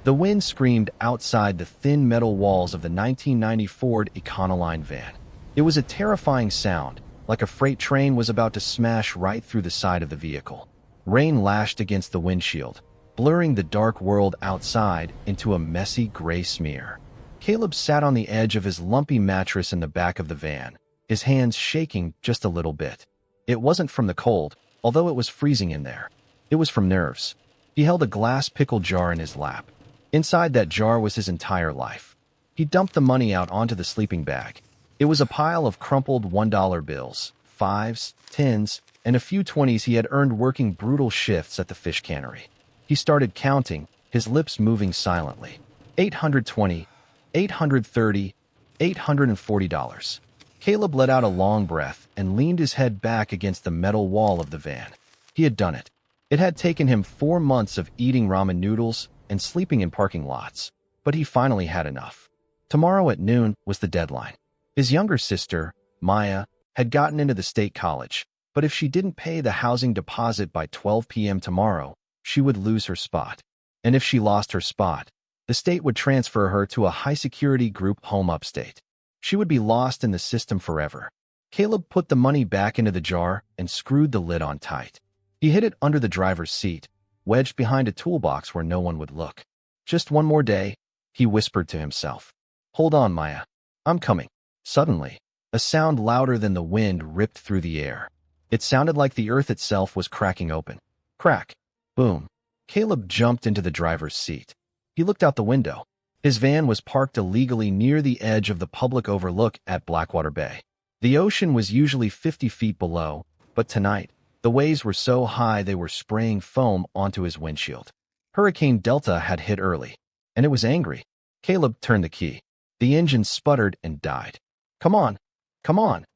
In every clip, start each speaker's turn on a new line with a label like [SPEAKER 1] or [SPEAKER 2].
[SPEAKER 1] The wind screamed outside the thin metal walls of the 1990 Ford Econoline van. It was a terrifying sound, like a freight train was about to smash right through the side of the vehicle. Rain lashed against the windshield, blurring the dark world outside into a messy gray smear. Caleb sat on the edge of his lumpy mattress in the back of the van, his hands shaking just a little bit. It wasn't from the cold, although it was freezing in there. It was from nerves. He held a glass pickle jar in his lap. Inside that jar was his entire life. He dumped the money out onto the sleeping bag. It was a pile of crumpled $1 bills, 5s, 10s, and a few 20s he had earned working brutal shifts at the fish cannery. He started counting, his lips moving silently. $820, $830, $840. Caleb let out a long breath and leaned his head back against the metal wall of the van. He had done it. It had taken him 4 months of eating ramen noodles and sleeping in parking lots, but he finally had enough. Tomorrow at noon was the deadline. His younger sister, Maya, had gotten into the state college, but if she didn't pay the housing deposit by 12 p.m. tomorrow, she would lose her spot. And if she lost her spot, the state would transfer her to a high-security group home upstate. She would be lost in the system forever. Caleb put the money back into the jar and screwed the lid on tight. He hid it under the driver's seat, wedged behind a toolbox where no one would look. Just one more day, he whispered to himself. Hold on, Maya. I'm coming. Suddenly, a sound louder than the wind ripped through the air. It sounded like the earth itself was cracking open. Crack. Boom. Caleb jumped into the driver's seat. He looked out the window. His van was parked illegally near the edge of the public overlook at Blackwater Bay. The ocean was usually 50 feet below, but tonight, the waves were so high they were spraying foam onto his windshield. Hurricane Delta had hit early, and it was angry. Caleb turned the key. The engine sputtered and died. Come on,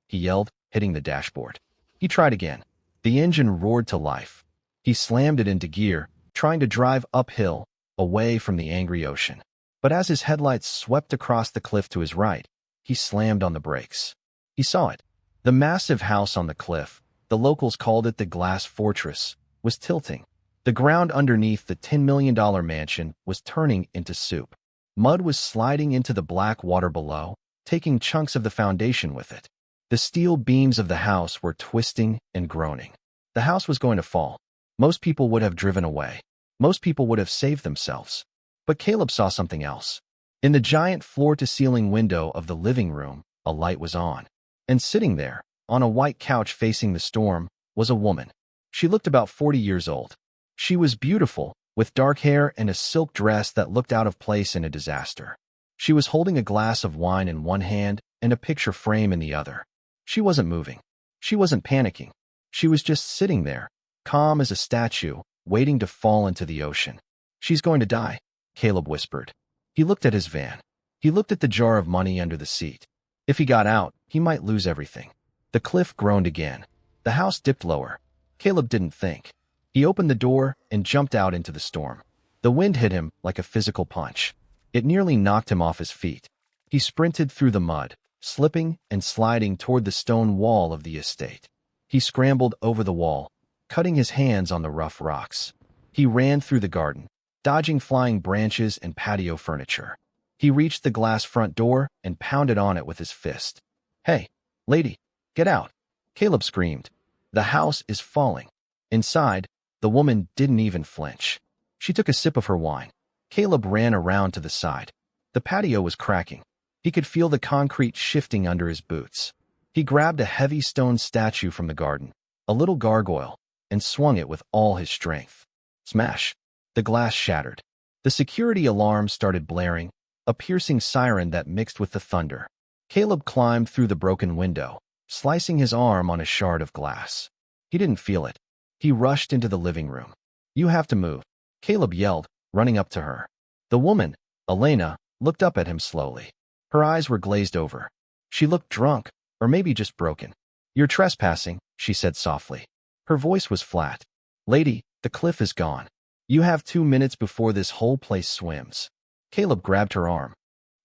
[SPEAKER 1] he yelled, hitting the dashboard. He tried again. The engine roared to life. He slammed it into gear, trying to drive uphill, away from the angry ocean. But as his headlights swept across the cliff to his right, he slammed on the brakes. He saw it. The massive house on the cliff, the locals called it the Glass Fortress, was tilting. The ground underneath the $10 million mansion was turning into soup. Mud was sliding into the black water below, taking chunks of the foundation with it. The steel beams of the house were twisting and groaning. The house was going to fall. Most people would have driven away. Most people would have saved themselves. But Caleb saw something else. In the giant floor-to-ceiling window of the living room, a light was on. And sitting there, on a white couch facing the storm, was a woman. She looked about 40 years old. She was beautiful, with dark hair and a silk dress that looked out of place in a disaster. She was holding a glass of wine in one hand and a picture frame in the other. She wasn't moving. She wasn't panicking. She was just sitting there, calm as a statue, waiting to fall into the ocean. She's going to die, Caleb whispered. He looked at his van. He looked at the jar of money under the seat. If he got out, he might lose everything. The cliff groaned again. The house dipped lower. Caleb didn't think. He opened the door and jumped out into the storm. The wind hit him like a physical punch. It nearly knocked him off his feet. He sprinted through the mud, slipping and sliding toward the stone wall of the estate. He scrambled over the wall, cutting his hands on the rough rocks. He ran through the garden, dodging flying branches and patio furniture. He reached the glass front door and pounded on it with his fist. Hey, lady, get out, Caleb screamed. The house is falling. Inside, the woman didn't even flinch. She took a sip of her wine. Caleb ran around to the side. The patio was cracking. He could feel the concrete shifting under his boots. He grabbed a heavy stone statue from the garden, a little gargoyle, and swung it with all his strength. Smash! The glass shattered. The security alarm started blaring, a piercing siren that mixed with the thunder. Caleb climbed through the broken window, slicing his arm on a shard of glass. He didn't feel it. He rushed into the living room. You have to move, Caleb yelled, running up to her. The woman, Elena, looked up at him slowly. Her eyes were glazed over. She looked drunk, or maybe just broken. You're trespassing, she said softly. Her voice was flat. Lady, the cliff is gone. You have 2 minutes before this whole place swims. Caleb grabbed her arm.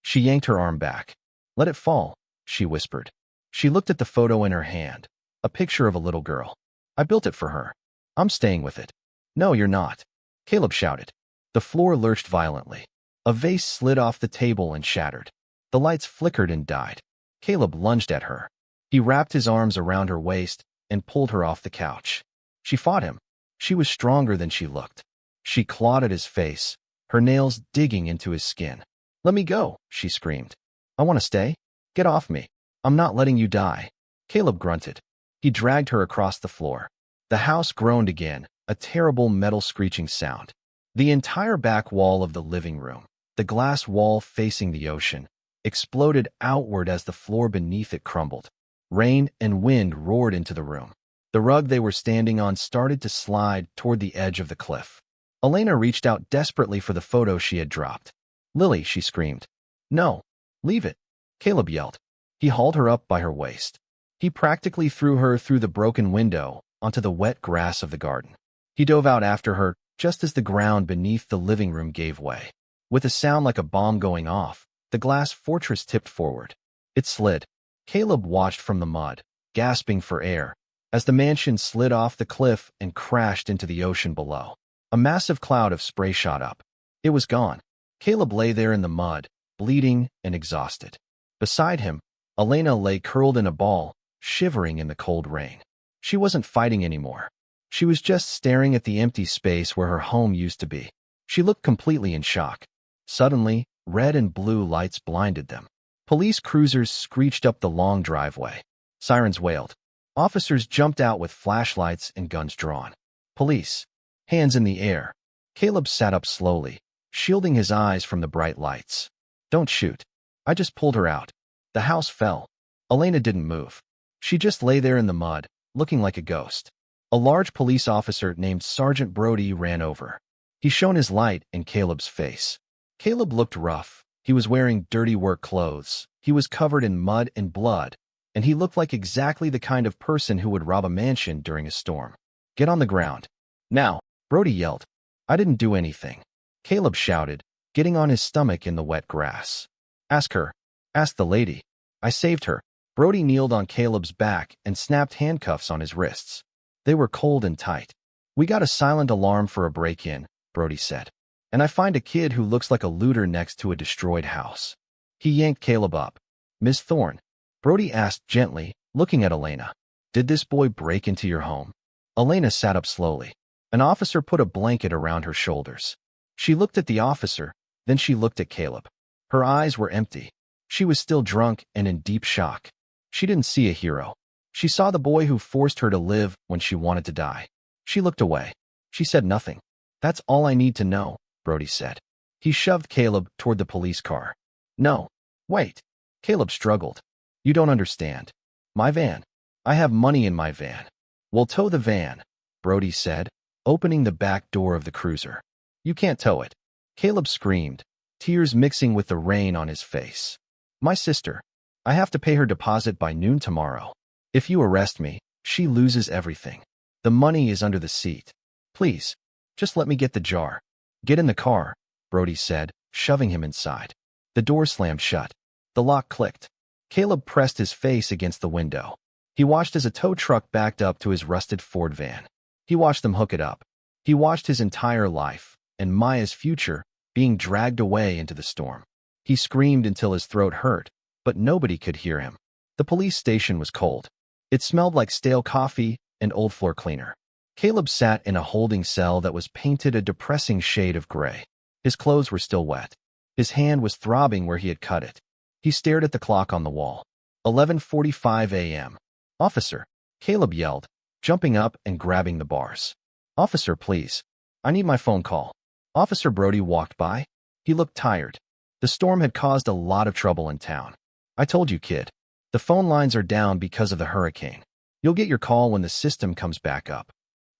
[SPEAKER 1] She yanked her arm back. Let it fall, she whispered. She looked at the photo in her hand, a picture of a little girl. I built it for her. I'm staying with it. No, you're not, Caleb shouted. The floor lurched violently. A vase slid off the table and shattered. The lights flickered and died. Caleb lunged at her. He wrapped his arms around her waist and pulled her off the couch. She fought him. She was stronger than she looked. She clawed at his face, her nails digging into his skin. "Let me go," she screamed. "I want to stay. Get off me. I'm not letting you die." Caleb grunted. He dragged her across the floor. The house groaned again, a terrible metal screeching sound. The entire back wall of the living room, the glass wall facing the ocean, exploded outward as the floor beneath it crumbled. Rain and wind roared into the room. The rug they were standing on started to slide toward the edge of the cliff. Elena reached out desperately for the photo she had dropped. "Lily," she screamed. "No, leave it," Caleb yelled. He hauled her up by her waist. He practically threw her through the broken window onto the wet grass of the garden. He dove out after her just as the ground beneath the living room gave way. With a sound like a bomb going off, the glass fortress tipped forward. It slid. Caleb watched from the mud, gasping for air, as the mansion slid off the cliff and crashed into the ocean below. A massive cloud of spray shot up. It was gone. Caleb lay there in the mud, bleeding and exhausted. Beside him, Elena lay curled in a ball, shivering in the cold rain. She wasn't fighting anymore. She was just staring at the empty space where her home used to be. She looked completely in shock. Suddenly, red and blue lights blinded them. Police cruisers screeched up the long driveway. Sirens wailed. Officers jumped out with flashlights and guns drawn. Police. Hands in the air. Caleb sat up slowly, shielding his eyes from the bright lights. "Don't shoot. I just pulled her out." The house fell. Elena didn't move. She just lay there in the mud, looking like a ghost. A large police officer named Sergeant Brody ran over. He shone his light in Caleb's face. Caleb looked rough. He was wearing dirty work clothes. He was covered in mud and blood, and he looked like exactly the kind of person who would rob a mansion during a storm. "Get on the ground. Now," Brody yelled. "I didn't do anything," Caleb shouted, getting on his stomach in the wet grass. "Ask her. Ask the lady. I saved her." Brody kneeled on Caleb's back and snapped handcuffs on his wrists. They were cold and tight. "We got a silent alarm for a break-in," Brody said. "And I find a kid who looks like a looter next to a destroyed house." He yanked Caleb up. "Miss Thorne," Brody asked gently, looking at Elena. "Did this boy break into your home?" Elena sat up slowly. An officer put a blanket around her shoulders. She looked at the officer, then she looked at Caleb. Her eyes were empty. She was still drunk and in deep shock. She didn't see a hero. She saw the boy who forced her to live when she wanted to die. She looked away. She said nothing. "That's all I need to know," Brody said. He shoved Caleb toward the police car. "No. Wait." Caleb struggled. "You don't understand. My van. I have money in my van." "We'll tow the van," Brody said, opening the back door of the cruiser. "You can't tow it." Caleb screamed, tears mixing with the rain on his face. "My sister. I have to pay her deposit by noon tomorrow. If you arrest me, she loses everything. The money is under the seat. Please, just let me get the jar." "Get in the car," Brody said, shoving him inside. The door slammed shut. The lock clicked. Caleb pressed his face against the window. He watched as a tow truck backed up to his rusted Ford van. He watched them hook it up. He watched his entire life, and Maya's future, being dragged away into the storm. He screamed until his throat hurt, but nobody could hear him. The police station was cold. It smelled like stale coffee and old floor cleaner. Caleb sat in a holding cell that was painted a depressing shade of gray. His clothes were still wet. His hand was throbbing where he had cut it. He stared at the clock on the wall. 11:45 a.m. "Officer," Caleb yelled, jumping up and grabbing the bars. "Officer, please. I need my phone call." Officer Brody walked by. He looked tired. The storm had caused a lot of trouble in town. "I told you, kid. The phone lines are down because of the hurricane. You'll get your call when the system comes back up."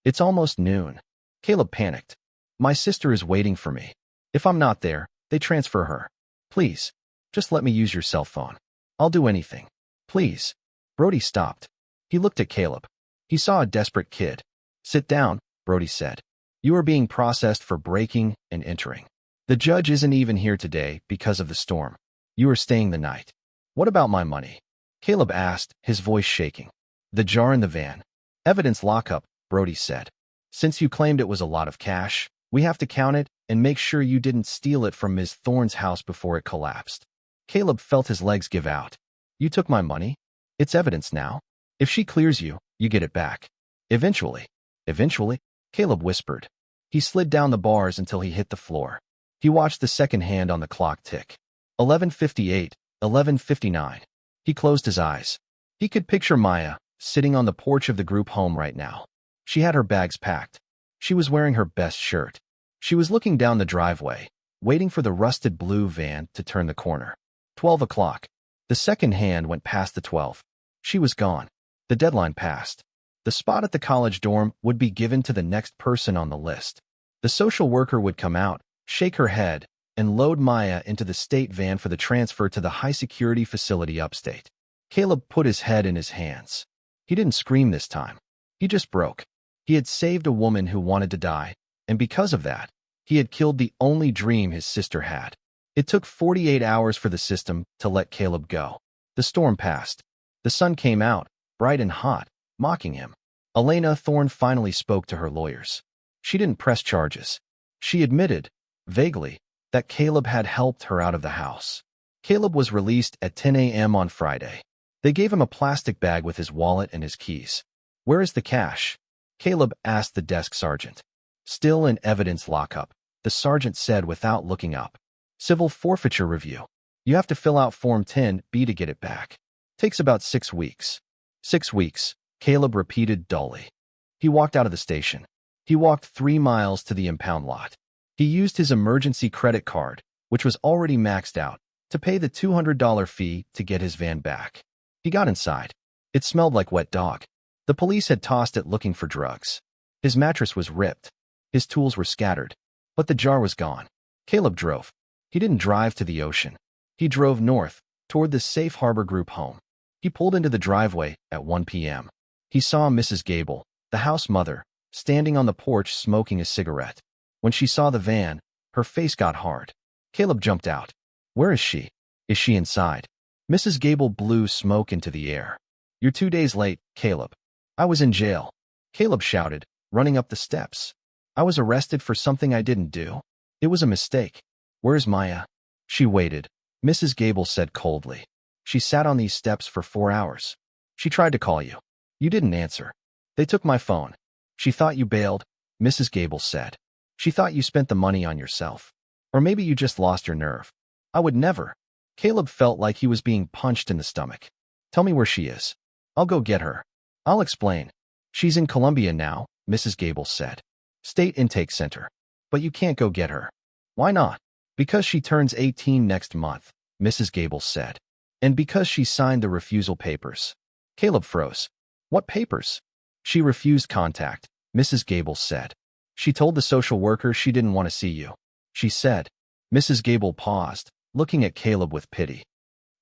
[SPEAKER 1] "It's almost noon." Caleb panicked. "My sister is waiting for me. If I'm not there, they transfer her. Please, just let me use your cell phone. I'll do anything. Please." Brody stopped. He looked at Caleb. He saw a desperate kid. "Sit down," Brody said. "You are being processed for breaking and entering. The judge isn't even here today because of the storm. You are staying the night." "What about my money?" Caleb asked, his voice shaking. "The jar in the van. Evidence lockup," Brody said. "Since you claimed it was a lot of cash, we have to count it and make sure you didn't steal it from Ms. Thorne's house before it collapsed. Caleb felt his legs give out. You took my money? It's evidence now. If she clears you, you get it back. Eventually. Eventually, Caleb whispered. He slid down the bars until he hit the floor. He watched the second hand on the clock tick. 11:58, 11:59. He closed his eyes. He could picture Maya, sitting on the porch of the group home right now. She had her bags packed. She was wearing her best shirt. She was looking down the driveway, waiting for the rusted blue van to turn the corner. 12 o'clock. The second hand went past the 12. She was gone. The deadline passed. The spot at the college dorm would be given to the next person on the list. The social worker would come out, shake her head, and load Maya into the state van for the transfer to the high-security facility upstate. Caleb put his head in his hands. He didn't scream this time. He just broke. He had saved a woman who wanted to die, and because of that, he had killed the only dream his sister had. It took 48 hours for the system to let Caleb go. The storm passed. The sun came out, bright and hot, mocking him. Elena Thorne finally spoke to her lawyers. She didn't press charges. She admitted, vaguely, that Caleb had helped her out of the house. Caleb was released at 10 a.m. on Friday. They gave him a plastic bag with his wallet and his keys. Where is the cash? Caleb asked the desk sergeant. Still in evidence lockup, the sergeant said without looking up. Civil forfeiture review. You have to fill out Form 10B to get it back. Takes about 6 weeks. 6 weeks, Caleb repeated dully. He walked out of the station. He walked 3 miles to the impound lot. He used his emergency credit card, which was already maxed out, to pay the $200 fee to get his van back. He got inside. It smelled like wet dog. The police had tossed it looking for drugs. His mattress was ripped. His tools were scattered. But the jar was gone. Caleb drove. He didn't drive to the ocean. He drove north, toward the Safe Harbor Group home. He pulled into the driveway at 1 p.m. He saw Mrs. Gable, the house mother, standing on the porch smoking a cigarette. When she saw the van, her face got hard. Caleb jumped out. Where is she? Is she inside? Mrs. Gable blew smoke into the air. You're 2 days late, Caleb. I was in jail. Caleb shouted, running up the steps. I was arrested for something I didn't do. It was a mistake. Where's Maya? She waited, Mrs. Gable said coldly. She sat on these steps for 4 hours. She tried to call you. You didn't answer. They took my phone. She thought you bailed, Mrs. Gable said. She thought you spent the money on yourself. Or maybe you just lost your nerve. I would never. Caleb felt like he was being punched in the stomach. Tell me where she is. I'll go get her. I'll explain. She's in Columbia now, Mrs. Gable said. State Intake Center. But you can't go get her. Why not? Because she turns 18 next month, Mrs. Gable said. And because she signed the refusal papers. Caleb froze. What papers? She refused contact, Mrs. Gable said. She told the social worker she didn't want to see you. She said. Mrs. Gable paused, looking at Caleb with pity.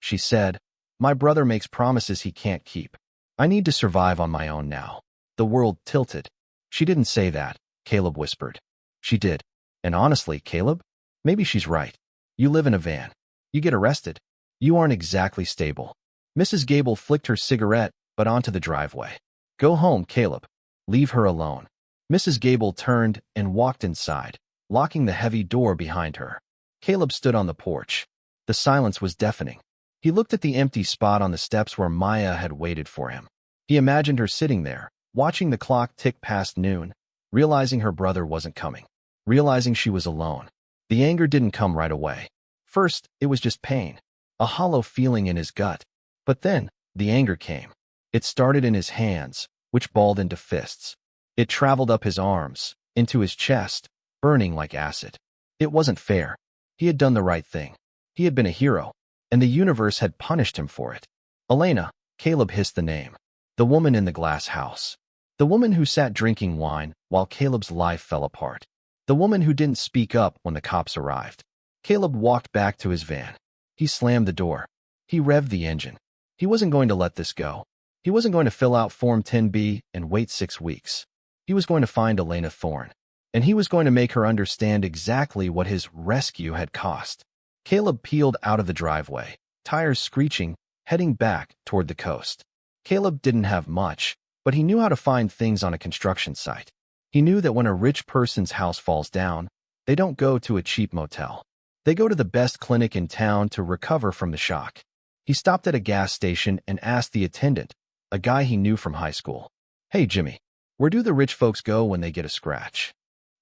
[SPEAKER 1] She said, my brother makes promises he can't keep. I need to survive on my own now. The world tilted. She didn't say that, Caleb whispered. She did. And honestly, Caleb, maybe she's right. You live in a van. You get arrested. You aren't exactly stable. Mrs. Gable flicked her cigarette, but onto the driveway. Go home, Caleb. Leave her alone. Mrs. Gable turned and walked inside, locking the heavy door behind her. Caleb stood on the porch. The silence was deafening. He looked at the empty spot on the steps where Maya had waited for him. He imagined her sitting there, watching the clock tick past noon, realizing her brother wasn't coming, realizing she was alone. The anger didn't come right away. First, it was just pain, a hollow feeling in his gut. But then, the anger came. It started in his hands, which balled into fists. It traveled up his arms, into his chest, burning like acid. It wasn't fair. He had done the right thing. He had been a hero, and the universe had punished him for it. Elena, Caleb hissed the name. The woman in the glass house. The woman who sat drinking wine while Caleb's life fell apart. The woman who didn't speak up when the cops arrived. Caleb walked back to his van. He slammed the door. He revved the engine. He wasn't going to let this go. He wasn't going to fill out Form 10B and wait 6 weeks. He was going to find Elena Thorne, and he was going to make her understand exactly what his rescue had cost. Caleb peeled out of the driveway, tires screeching, heading back toward the coast. Caleb didn't have much, but he knew how to find things on a construction site. He knew that when a rich person's house falls down, They don't go to a cheap motel. They go to the best clinic in town to recover from the shock. He stopped at a gas station and asked the attendant, a guy he knew from high school, "Hey, Jimmy, where do the rich folks go when they get a scratch?"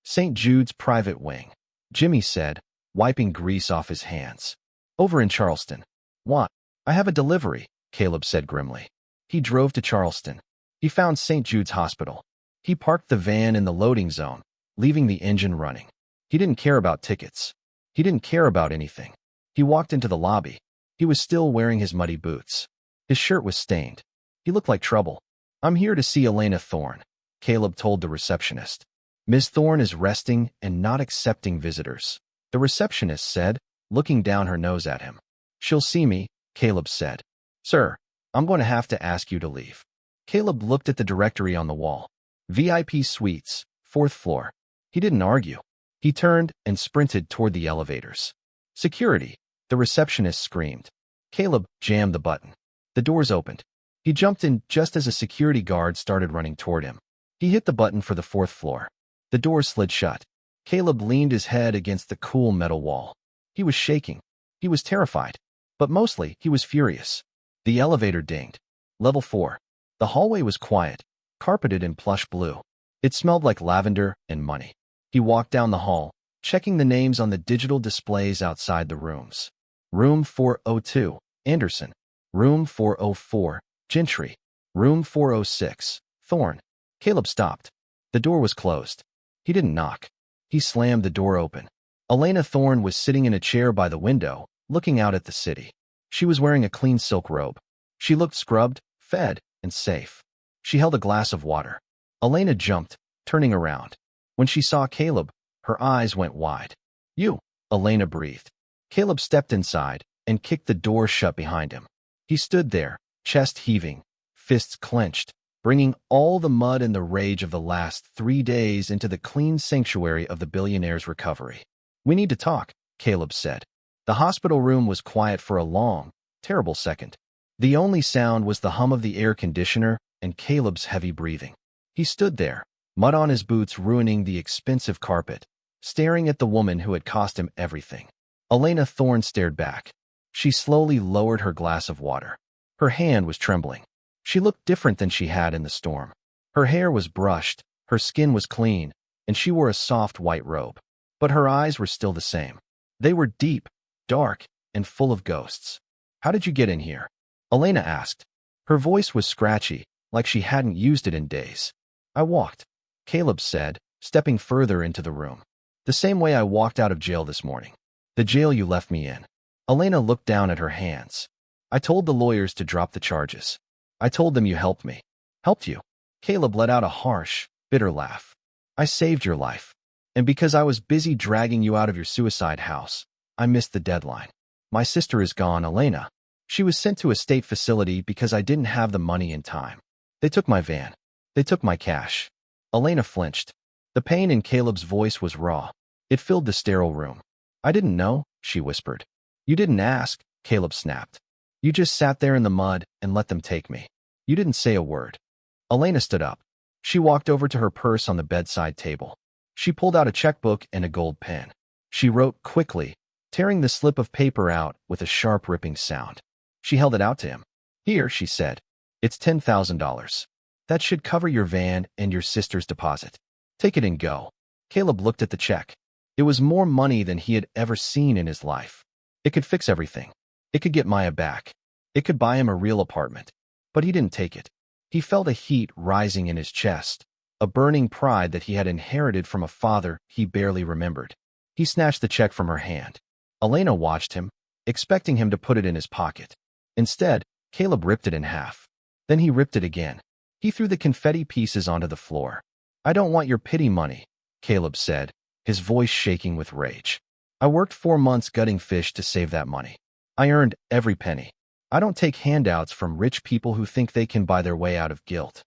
[SPEAKER 1] "St. Jude's private wing," Jimmy said, wiping grease off his hands. "Over in Charleston." "What?" "I have a delivery," Caleb said grimly. He drove to Charleston. He found St. Jude's Hospital. He parked the van in the loading zone, leaving the engine running. He didn't care about tickets. He didn't care about anything. He walked into the lobby. He was still wearing his muddy boots. His shirt was stained. He looked like trouble. "I'm here to see Elena Thorne," Caleb told the receptionist. "Ms. Thorne is resting and not accepting visitors," the receptionist said, looking down her nose at him. "She'll see me," Caleb said. "Sir, I'm going to have to ask you to leave." Caleb looked at the directory on the wall. VIP Suites, 4th floor. He didn't argue. He turned and sprinted toward the elevators. "Security," the receptionist screamed. Caleb jammed the button. The doors opened. He jumped in just as a security guard started running toward him. He hit the button for the 4th floor. The doors slid shut. Caleb leaned his head against the cool metal wall. He was shaking. He was terrified. But mostly, he was furious. The elevator dinged. Level 4. The hallway was quiet, carpeted in plush blue. It smelled like lavender and money. He walked down the hall, checking the names on the digital displays outside the rooms. Room 402, Anderson. Room 404, Gentry. Room 406, Thorne. Caleb stopped. The door was closed. He didn't knock. He slammed the door open. Elena Thorne was sitting in a chair by the window, looking out at the city. She was wearing a clean silk robe. She looked scrubbed, fed, and safe. She held a glass of water. Elena jumped, turning around. When she saw Caleb, her eyes went wide. "You," Elena breathed. Caleb stepped inside and kicked the door shut behind him. He stood there, chest heaving, fists clenched, bringing all the mud and the rage of the last 3 days into the clean sanctuary of the billionaire's recovery. "We need to talk," Caleb said. The hospital room was quiet for a long, terrible second. The only sound was the hum of the air conditioner and Caleb's heavy breathing. He stood there, mud on his boots ruining the expensive carpet, staring at the woman who had cost him everything. Elena Thorne stared back. She slowly lowered her glass of water. Her hand was trembling. She looked different than she had in the storm. Her hair was brushed, her skin was clean, and she wore a soft white robe. But her eyes were still the same. They were deep, dark, and full of ghosts. "How did you get in here?" Elena asked. Her voice was scratchy, like she hadn't used it in days. "I walked," Caleb said, stepping further into the room. "The same way I walked out of jail this morning. The jail you left me in." Elena looked down at her hands. "I told the lawyers to drop the charges. I told them you helped me." "Helped you?" Caleb let out a harsh, bitter laugh. "I saved your life. And because I was busy dragging you out of your suicide house, I missed the deadline. My sister is gone, Elena. She was sent to a state facility because I didn't have the money in time. They took my van. They took my cash." Elena flinched. The pain in Caleb's voice was raw. It filled the sterile room. "I didn't know," she whispered. "You didn't ask," Caleb snapped. "You just sat there in the mud and let them take me. You didn't say a word." Elena stood up. She walked over to her purse on the bedside table. She pulled out a checkbook and a gold pen. She wrote quickly, tearing the slip of paper out with a sharp ripping sound. She held it out to him. "Here," she said. "It's $10,000. That should cover your van and your sister's deposit. Take it and go." Caleb looked at the check. It was more money than he had ever seen in his life. It could fix everything. It could get Maya back. It could buy him a real apartment. But he didn't take it. He felt a heat rising in his chest, a burning pride that he had inherited from a father he barely remembered. He snatched the check from her hand. Elena watched him, expecting him to put it in his pocket. Instead, Caleb ripped it in half. Then he ripped it again. He threw the confetti pieces onto the floor. "I don't want your pity money," Caleb said, his voice shaking with rage. "I worked 4 months gutting fish to save that money. I earned every penny. I don't take handouts from rich people who think they can buy their way out of guilt."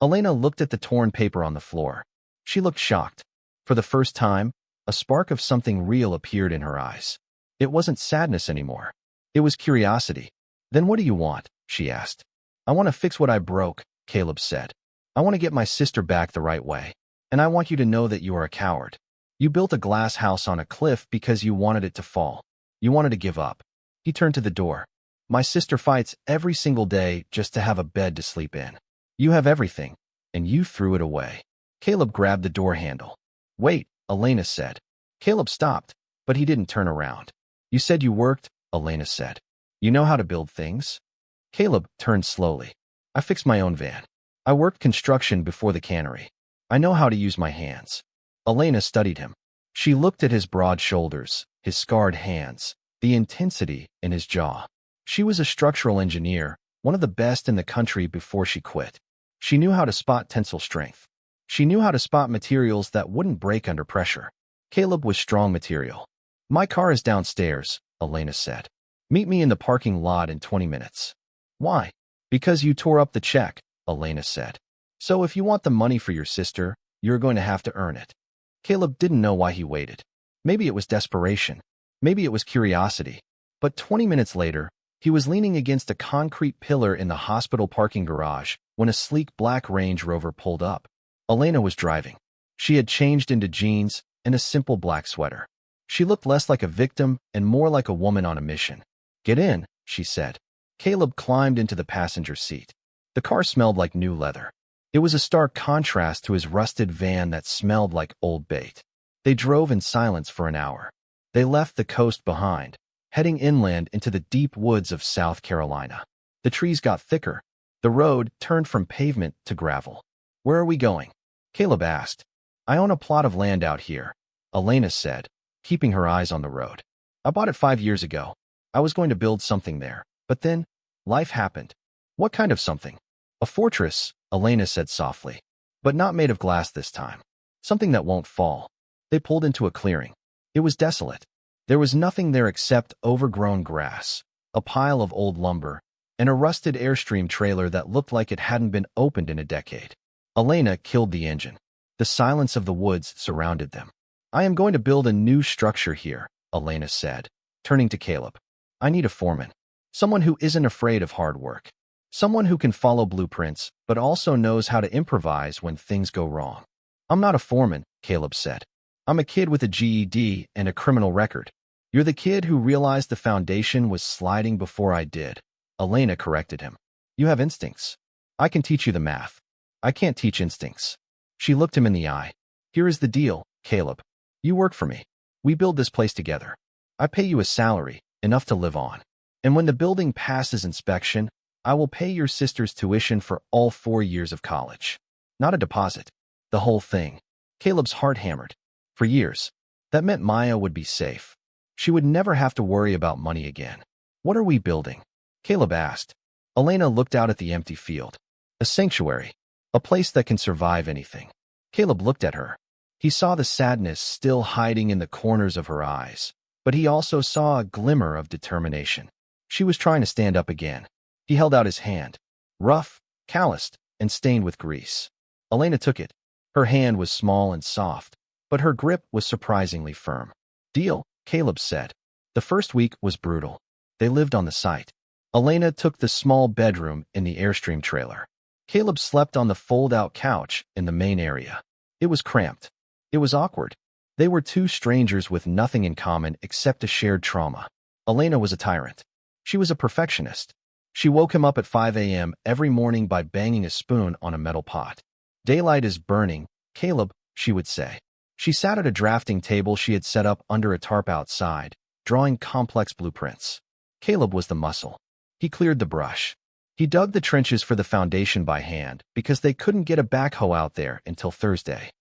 [SPEAKER 1] Elena looked at the torn paper on the floor. She looked shocked. For the first time, a spark of something real appeared in her eyes. It wasn't sadness anymore. It was curiosity. "Then what do you want?" she asked. "I want to fix what I broke," Caleb said. "I want to get my sister back the right way. And I want you to know that you are a coward. You built a glass house on a cliff because you wanted it to fall. You wanted to give up. He turned to the door. My sister fights every single day just to have a bed to sleep in. You have everything, and you threw it away. Caleb grabbed the door handle. Wait, Elena said. Caleb stopped, but he didn't turn around. You said you worked, Elena said. You know how to build things? Caleb turned slowly. I fixed my own van. I worked construction before the cannery. I know how to use my hands. Elena studied him. She looked at his broad shoulders, his scarred hands, the intensity in his jaw. She was a structural engineer, one of the best in the country before she quit. She knew how to spot tensile strength. She knew how to spot materials that wouldn't break under pressure. Caleb was strong material. My car is downstairs, Elena said. Meet me in the parking lot in 20 minutes. Why? Because you tore up the check, Elena said. So if you want the money for your sister, you're going to have to earn it. Caleb didn't know why he waited. Maybe it was desperation. Maybe it was curiosity. But 20 minutes later, he was leaning against a concrete pillar in the hospital parking garage when a sleek black Range Rover pulled up. Elena was driving. She had changed into jeans and a simple black sweater. She looked less like a victim and more like a woman on a mission. Get in, she said. Caleb climbed into the passenger seat. The car smelled like new leather. It was a stark contrast to his rusted van that smelled like old bait. They drove in silence for an hour. They left the coast behind, heading inland into the deep woods of South Carolina. The trees got thicker. The road turned from pavement to gravel. Where are we going? Caleb asked. I own a plot of land out here, Elena said, keeping her eyes on the road. I bought it 5 years ago. I was going to build something there, but then life happened. What kind of something? A fortress, Elena said softly, but not made of glass this time. Something that won't fall. They pulled into a clearing. It was desolate. There was nothing there except overgrown grass, a pile of old lumber, and a rusted Airstream trailer that looked like it hadn't been opened in a decade. Elena killed the engine. The silence of the woods surrounded them. I am going to build a new structure here, Elena said, turning to Caleb. I need a foreman. Someone who isn't afraid of hard work. Someone who can follow blueprints, but also knows how to improvise when things go wrong. I'm not a foreman, Caleb said. I'm a kid with a GED and a criminal record. You're the kid who realized the foundation was sliding before I did. Elena corrected him. You have instincts. I can teach you the math. I can't teach instincts. She looked him in the eye. Here is the deal, Caleb. You work for me. We build this place together. I pay you a salary, enough to live on. And when the building passes inspection, I will pay your sister's tuition for all 4 years of college. Not a deposit. The whole thing. Caleb's heart hammered. For years. That meant Maya would be safe. She would never have to worry about money again. What are we building? Caleb asked. Elena looked out at the empty field. A sanctuary. A place that can survive anything. Caleb looked at her. He saw the sadness still hiding in the corners of her eyes, but he also saw a glimmer of determination. She was trying to stand up again. He held out his hand, rough, calloused, and stained with grease. Elena took it. Her hand was small and soft, but her grip was surprisingly firm. Deal, Caleb said. The first week was brutal. They lived on the site. Elena took the small bedroom in the Airstream trailer. Caleb slept on the fold-out couch in the main area. It was cramped. It was awkward. They were two strangers with nothing in common except a shared trauma. Elena was a tyrant. She was a perfectionist. She woke him up at 5 a.m. every morning by banging a spoon on a metal pot. Daylight is burning, Caleb, she would say. She sat at a drafting table she had set up under a tarp outside, drawing complex blueprints. Caleb was the muscle. He cleared the brush. He dug the trenches for the foundation by hand because they couldn't get a backhoe out there until Thursday.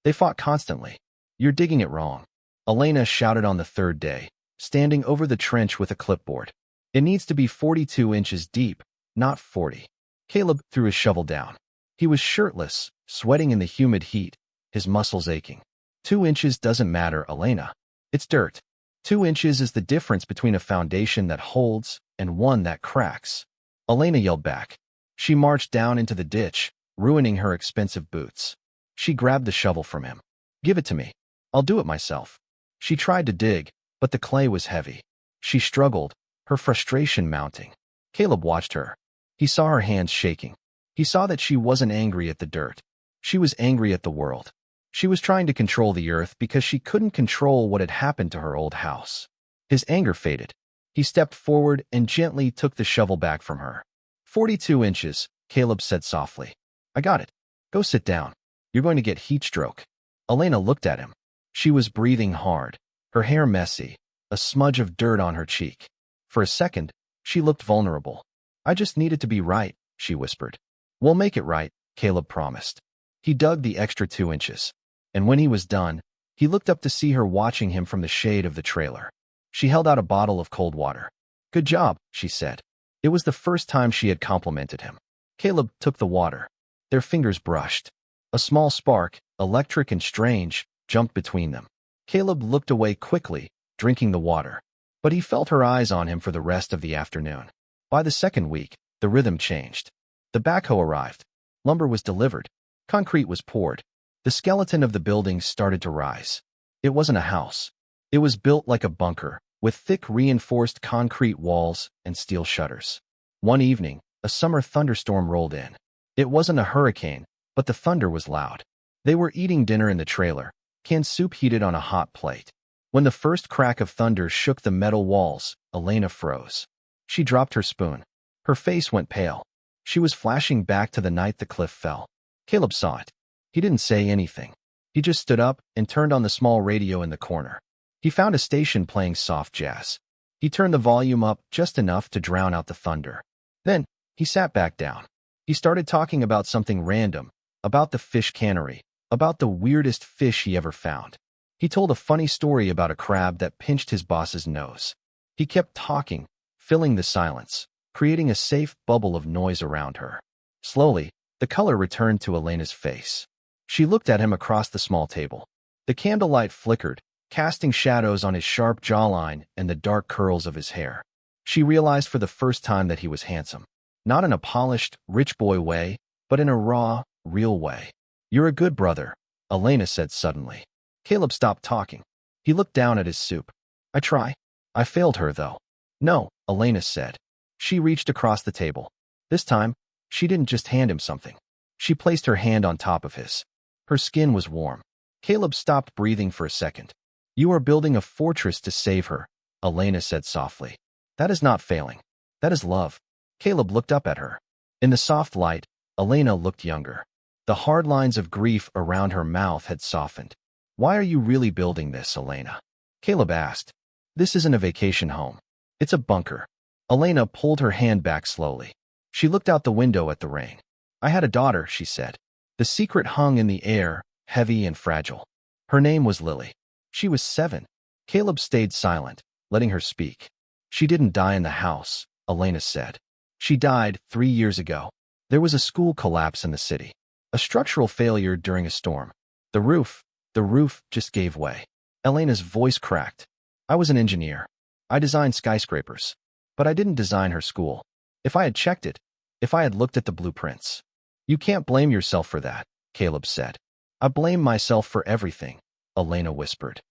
[SPEAKER 1] They fought constantly. You're digging it wrong, Elena shouted on the third day, standing over the trench with a clipboard. It needs to be 42 inches deep, not 40. Caleb threw his shovel down. He was shirtless, sweating in the humid heat, his muscles aching. 2 inches doesn't matter, Elena. It's dirt. 2 inches is the difference between a foundation that holds and one that cracks. Elena yelled back. She marched down into the ditch, ruining her expensive boots. She grabbed the shovel from him. Give it to me. I'll do it myself. She tried to dig, but the clay was heavy. She struggled, her frustration mounting. Caleb watched her. He saw her hands shaking. He saw that she wasn't angry at the dirt. She was angry at the world. She was trying to control the earth because she couldn't control what had happened to her old house. His anger faded. He stepped forward and gently took the shovel back from her. 42 inches, Caleb said softly. I got it. Go sit down. You're going to get heat stroke. Elena looked at him. She was breathing hard, her hair messy, a smudge of dirt on her cheek. For a second, she looked vulnerable. I just needed to be right, she whispered. We'll make it right, Caleb promised. He dug the extra 2 inches. And when he was done, he looked up to see her watching him from the shade of the trailer. She held out a bottle of cold water. Good job, she said. It was the first time she had complimented him. Caleb took the water. Their fingers brushed. A small spark, electric and strange, jumped between them. Caleb looked away quickly, drinking the water. But he felt her eyes on him for the rest of the afternoon. By the second week, the rhythm changed. The backhoe arrived. Lumber was delivered. Concrete was poured. The skeleton of the building started to rise. It wasn't a house. It was built like a bunker, with thick reinforced concrete walls and steel shutters. One evening, a summer thunderstorm rolled in. It wasn't a hurricane, but the thunder was loud. They were eating dinner in the trailer, canned soup heated on a hot plate. When the first crack of thunder shook the metal walls, Elena froze. She dropped her spoon. Her face went pale. She was flashing back to the night the cliff fell. Caleb saw it. He didn't say anything. He just stood up and turned on the small radio in the corner. He found a station playing soft jazz. He turned the volume up just enough to drown out the thunder. Then, he sat back down. He started talking about something random, about the fish cannery, about the weirdest fish he ever found. He told a funny story about a crab that pinched his boss's nose. He kept talking, filling the silence, creating a safe bubble of noise around her. Slowly, the color returned to Elena's face. She looked at him across the small table. The candlelight flickered, casting shadows on his sharp jawline and the dark curls of his hair. She realized for the first time that he was handsome. Not in a polished, rich boy way, but in a raw, real way. You're a good brother, Elena said suddenly. Caleb stopped talking. He looked down at his soup. I try. I failed her, though. No, Elena said. She reached across the table. This time, she didn't just hand him something. She placed her hand on top of his. Her skin was warm. Caleb stopped breathing for a second. You are building a fortress to save her, Elena said softly. That is not failing. That is love. Caleb looked up at her. In the soft light, Elena looked younger. The hard lines of grief around her mouth had softened. Why are you really building this, Elena? Caleb asked. This isn't a vacation home. It's a bunker. Elena pulled her hand back slowly. She looked out the window at the rain. I had a daughter, she said. The secret hung in the air, heavy and fragile. Her name was Lily. She was 7. Caleb stayed silent, letting her speak. She didn't die in the house, Elena said. She died 3 years ago. There was a school collapse in the city. A structural failure during a storm. The roof just gave way. Elena's voice cracked. I was an engineer. I designed skyscrapers. But I didn't design her school. If I had checked it, if I had looked at the blueprints. You can't blame yourself for that, Caleb said. I blame myself for everything, Elena whispered.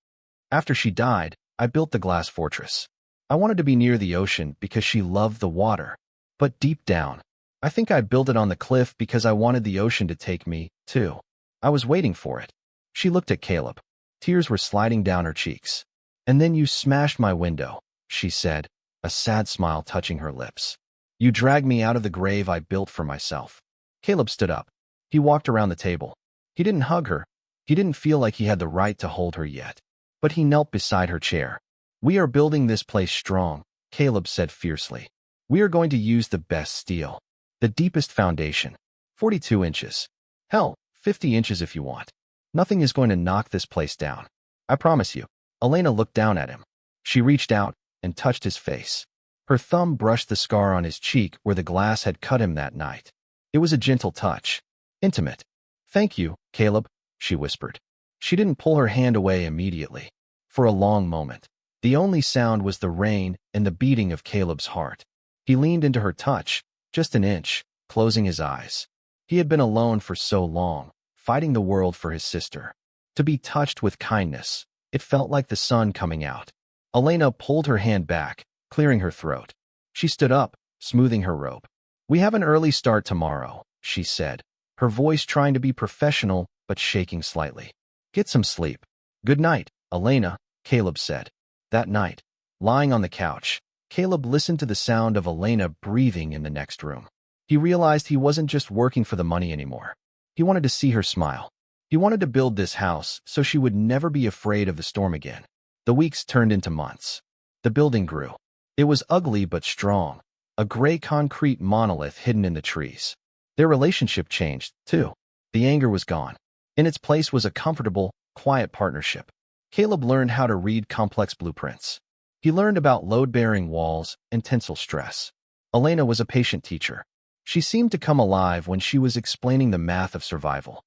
[SPEAKER 1] After she died, I built the glass fortress. I wanted to be near the ocean because she loved the water. But deep down, I think I built it on the cliff because I wanted the ocean to take me, too. I was waiting for it. She looked at Caleb. Tears were sliding down her cheeks. And then you smashed my window, she said, a sad smile touching her lips. You dragged me out of the grave I built for myself. Caleb stood up. He walked around the table. He didn't hug her. He didn't feel like he had the right to hold her yet. But he knelt beside her chair. We are building this place strong, Caleb said fiercely. We are going to use the best steel. The deepest foundation. 42 inches. Hell, 50 inches if you want. Nothing is going to knock this place down. I promise you. Elena looked down at him. She reached out and touched his face. Her thumb brushed the scar on his cheek where the glass had cut him that night. It was a gentle touch. Intimate. Thank you, Caleb, she whispered. She didn't pull her hand away immediately. For a long moment, the only sound was the rain and the beating of Caleb's heart. He leaned into her touch, just an inch, closing his eyes. He had been alone for so long, fighting the world for his sister. To be touched with kindness, it felt like the sun coming out. Elena pulled her hand back, clearing her throat. She stood up, smoothing her robe. We have an early start tomorrow, she said, her voice trying to be professional but shaking slightly. Get some sleep. Good night, Elena, Caleb said. That night, lying on the couch, Caleb listened to the sound of Elena breathing in the next room. He realized he wasn't just working for the money anymore. He wanted to see her smile. He wanted to build this house so she would never be afraid of the storm again. The weeks turned into months. The building grew. It was ugly but strong, a gray concrete monolith hidden in the trees. Their relationship changed, too. The anger was gone. In its place was a comfortable, quiet partnership. Caleb learned how to read complex blueprints. He learned about load-bearing walls and tensile stress. Elena was a patient teacher. She seemed to come alive when she was explaining the math of survival.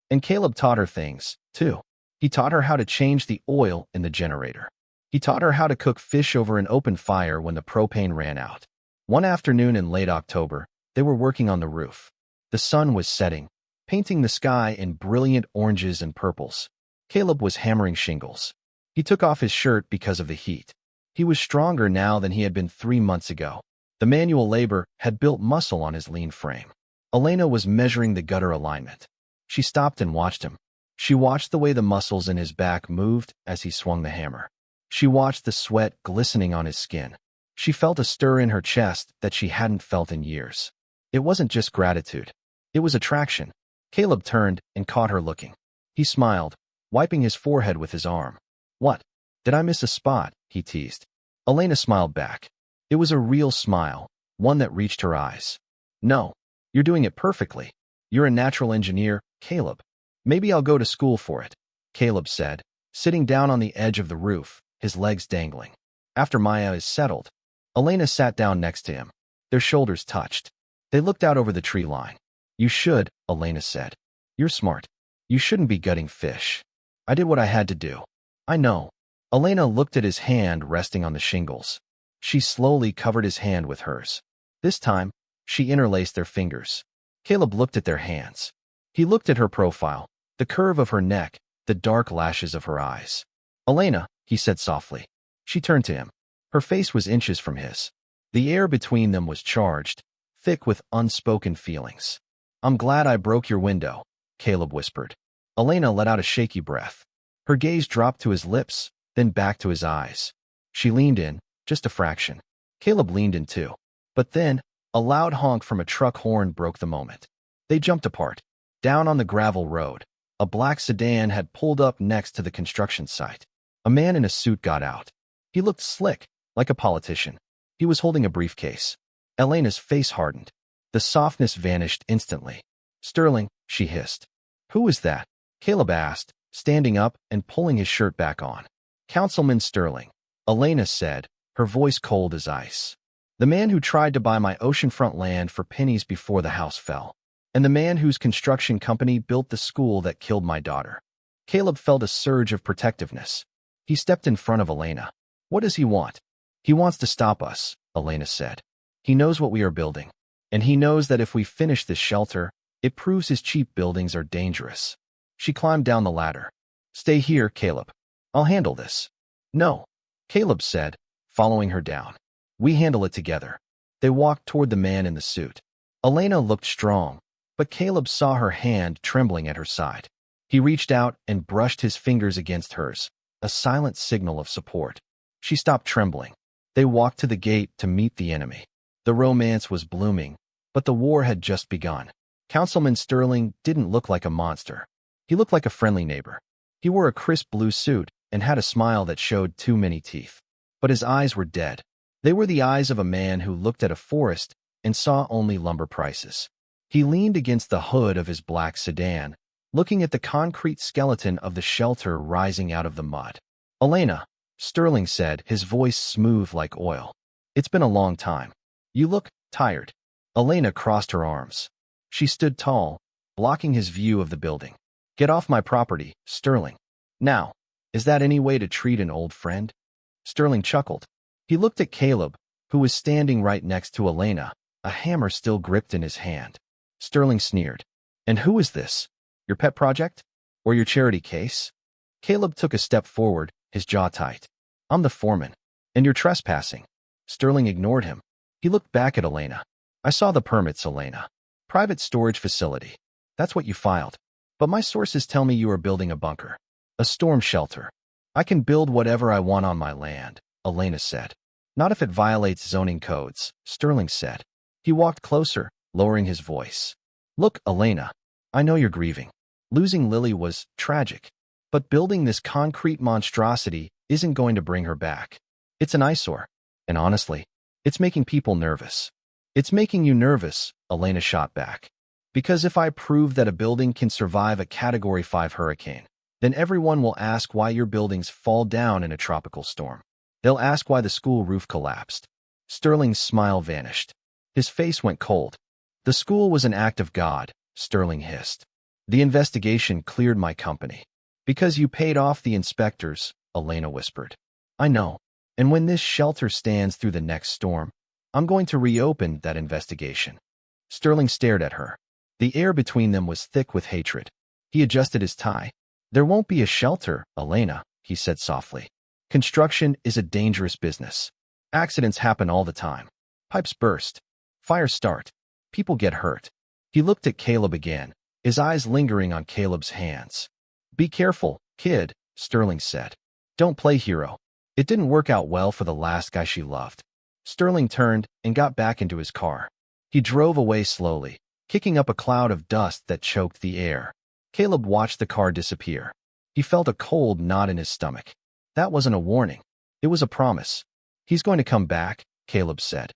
[SPEAKER 1] And Caleb taught her things, too. He taught her how to change the oil in the generator. He taught her how to cook fish over an open fire when the propane ran out. One afternoon in late October, they were working on the roof. The sun was setting, painting the sky in brilliant oranges and purples. Caleb was hammering shingles. He took off his shirt because of the heat. He was stronger now than he had been 3 months ago. The manual labor had built muscle on his lean frame. Elena was measuring the gutter alignment. She stopped and watched him. She watched the way the muscles in his back moved as he swung the hammer. She watched the sweat glistening on his skin. She felt a stir in her chest that she hadn't felt in years. It wasn't just gratitude. It was attraction. Caleb turned and caught her looking. He smiled, wiping his forehead with his arm. What? Did I miss a spot? He teased. Elena smiled back. It was a real smile, one that reached her eyes. No, you're doing it perfectly. You're a natural engineer, Caleb. Maybe I'll go to school for it, Caleb said, sitting down on the edge of the roof, his legs dangling. After Maya is settled, Elena sat down next to him. Their shoulders touched. They looked out over the tree line. You should, Elena said. You're smart. You shouldn't be gutting fish. I did what I had to do. I know. Elena looked at his hand resting on the shingles. She slowly covered his hand with hers. This time, she interlaced their fingers. Caleb looked at their hands. He looked at her profile, the curve of her neck, the dark lashes of her eyes. Elena, he said softly. She turned to him. Her face was inches from his. The air between them was charged, thick with unspoken feelings. I'm glad I broke your window, Caleb whispered. Elena let out a shaky breath. Her gaze dropped to his lips, then back to his eyes. She leaned in, just a fraction. Caleb leaned in too. But then, a loud honk from a truck horn broke the moment. They jumped apart. Down on the gravel road, a black sedan had pulled up next to the construction site. A man in a suit got out. He looked slick, like a politician. He was holding a briefcase. Elena's face hardened. The softness vanished instantly. Sterling, she hissed. Who is that? Caleb asked, standing up and pulling his shirt back on. Councilman Sterling, Elena said, her voice cold as ice. The man who tried to buy my oceanfront land for pennies before the house fell. And the man whose construction company built the school that killed my daughter. Caleb felt a surge of protectiveness. He stepped in front of Elena. What does he want? He wants to stop us, Elena said. He knows what we are building. And he knows that if we finish this shelter, it proves his cheap buildings are dangerous. She climbed down the ladder. Stay here, Caleb. I'll handle this. No, Caleb said, following her down. We handle it together. They walked toward the man in the suit. Elena looked strong, but Caleb saw her hand trembling at her side. He reached out and brushed his fingers against hers, a silent signal of support. She stopped trembling. They walked to the gate to meet the enemy. The romance was blooming, but the war had just begun. Councilman Sterling didn't look like a monster. He looked like a friendly neighbor. He wore a crisp blue suit and had a smile that showed too many teeth. But his eyes were dead. They were the eyes of a man who looked at a forest and saw only lumber prices. He leaned against the hood of his black sedan, looking at the concrete skeleton of the shelter rising out of the mud. Elena, Sterling said, his voice smooth like oil. It's been a long time. You look tired. Elena crossed her arms. She stood tall, blocking his view of the building. Get off my property, Sterling. Now, is that any way to treat an old friend? Sterling chuckled. He looked at Caleb, who was standing right next to Elena, a hammer still gripped in his hand. Sterling sneered. And who is this? Your pet project? Or your charity case? Caleb took a step forward, his jaw tight. I'm the foreman. And you're trespassing. Sterling ignored him. He looked back at Elena. I saw the permits, Elena. Private storage facility. That's what you filed. But my sources tell me you are building a bunker. A storm shelter. I can build whatever I want on my land, Elena said. Not if it violates zoning codes, Sterling said. He walked closer, lowering his voice. Look, Elena, I know you're grieving. Losing Lily was tragic. But building this concrete monstrosity isn't going to bring her back. It's an eyesore. And honestly, it's making people nervous. It's making you nervous, Elena shot back. Because if I prove that a building can survive a Category 5 hurricane, then everyone will ask why your buildings fall down in a tropical storm. They'll ask why the school roof collapsed. Sterling's smile vanished. His face went cold. The school was an act of God, Sterling hissed. The investigation cleared my company. Because you paid off the inspectors, Elena whispered. I know. And when this shelter stands through the next storm, I'm going to reopen that investigation. Sterling stared at her. The air between them was thick with hatred. He adjusted his tie. There won't be a shelter, Elena, he said softly. Construction is a dangerous business. Accidents happen all the time. Pipes burst. Fires start. People get hurt. He looked at Caleb again, his eyes lingering on Caleb's hands. Be careful, kid, Sterling said. Don't play hero. It didn't work out well for the last guy she loved. Sterling turned and got back into his car. He drove away slowly, kicking up a cloud of dust that choked the air. Caleb watched the car disappear. He felt a cold knot in his stomach. That wasn't a warning. It was a promise. He's going to come back, Caleb said.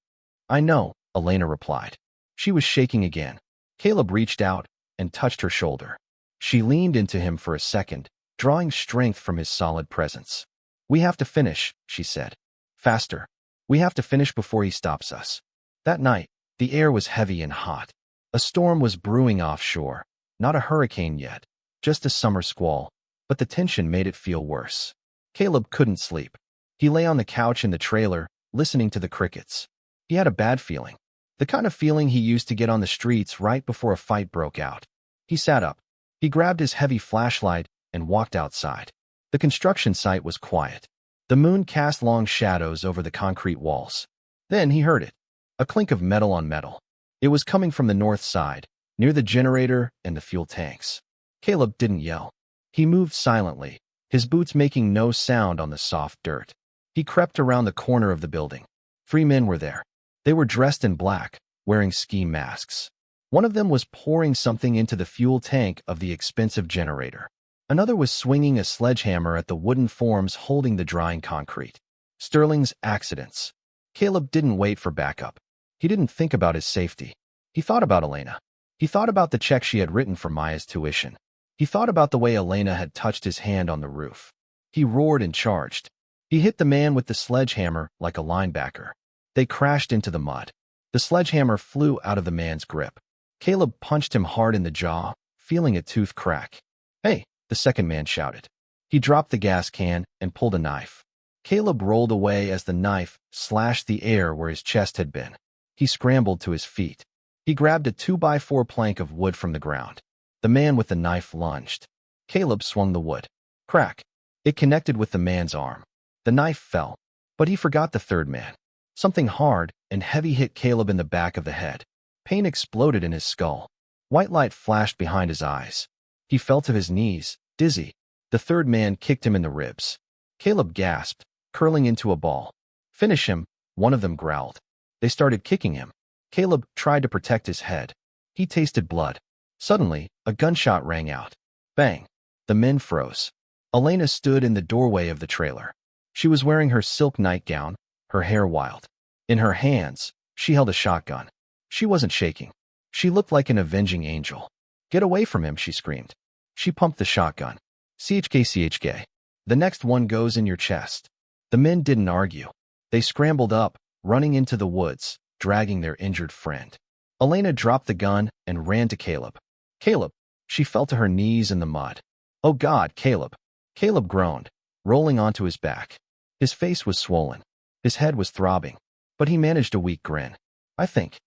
[SPEAKER 1] I know, Elena replied. She was shaking again. Caleb reached out and touched her shoulder. She leaned into him for a second, drawing strength from his solid presence. We have to finish, she said. Faster. We have to finish before he stops us. That night, the air was heavy and hot. A storm was brewing offshore. Not a hurricane yet, just a summer squall, but the tension made it feel worse. Caleb couldn't sleep. He lay on the couch in the trailer, listening to the crickets. He had a bad feeling. The kind of feeling he used to get on the streets right before a fight broke out. He sat up. He grabbed his heavy flashlight and walked outside. The construction site was quiet. The moon cast long shadows over the concrete walls. Then he heard it. A clink of metal on metal. It was coming from the north side, near the generator and the fuel tanks. Caleb didn't yell. He moved silently, his boots making no sound on the soft dirt. He crept around the corner of the building. 3 men were there. They were dressed in black, wearing ski masks. One of them was pouring something into the fuel tank of the expensive generator. Another was swinging a sledgehammer at the wooden forms holding the drying concrete. Sterling's accidents. Caleb didn't wait for backup. He didn't think about his safety. He thought about Elena. He thought about the check she had written for Maya's tuition. He thought about the way Elena had touched his hand on the roof. He roared and charged. He hit the man with the sledgehammer like a linebacker. They crashed into the mud. The sledgehammer flew out of the man's grip. Caleb punched him hard in the jaw, feeling a tooth crack. Hey, the second man shouted. He dropped the gas can and pulled a knife. Caleb rolled away as the knife slashed the air where his chest had been. He scrambled to his feet. He grabbed a 2x4 plank of wood from the ground. The man with the knife lunged. Caleb swung the wood. Crack. It connected with the man's arm. The knife fell, but he forgot the third man. Something hard and heavy hit Caleb in the back of the head. Pain exploded in his skull. White light flashed behind his eyes. He fell to his knees, dizzy. The third man kicked him in the ribs. Caleb gasped, curling into a ball. Finish him, one of them growled. They started kicking him. Caleb tried to protect his head. He tasted blood. Suddenly, a gunshot rang out. Bang. The men froze. Elena stood in the doorway of the trailer. She was wearing her silk nightgown, her hair wild. In her hands, she held a shotgun. She wasn't shaking. She looked like an avenging angel. Get away from him, she screamed. She pumped the shotgun. CHK. The next one goes in your chest. The men didn't argue. They scrambled up, running into the woods, dragging their injured friend. Elena dropped the gun and ran to Caleb. Caleb. She fell to her knees in the mud. Oh God, Caleb. Caleb groaned, rolling onto his back. His face was swollen. His head was throbbing, but he managed a weak grin. I think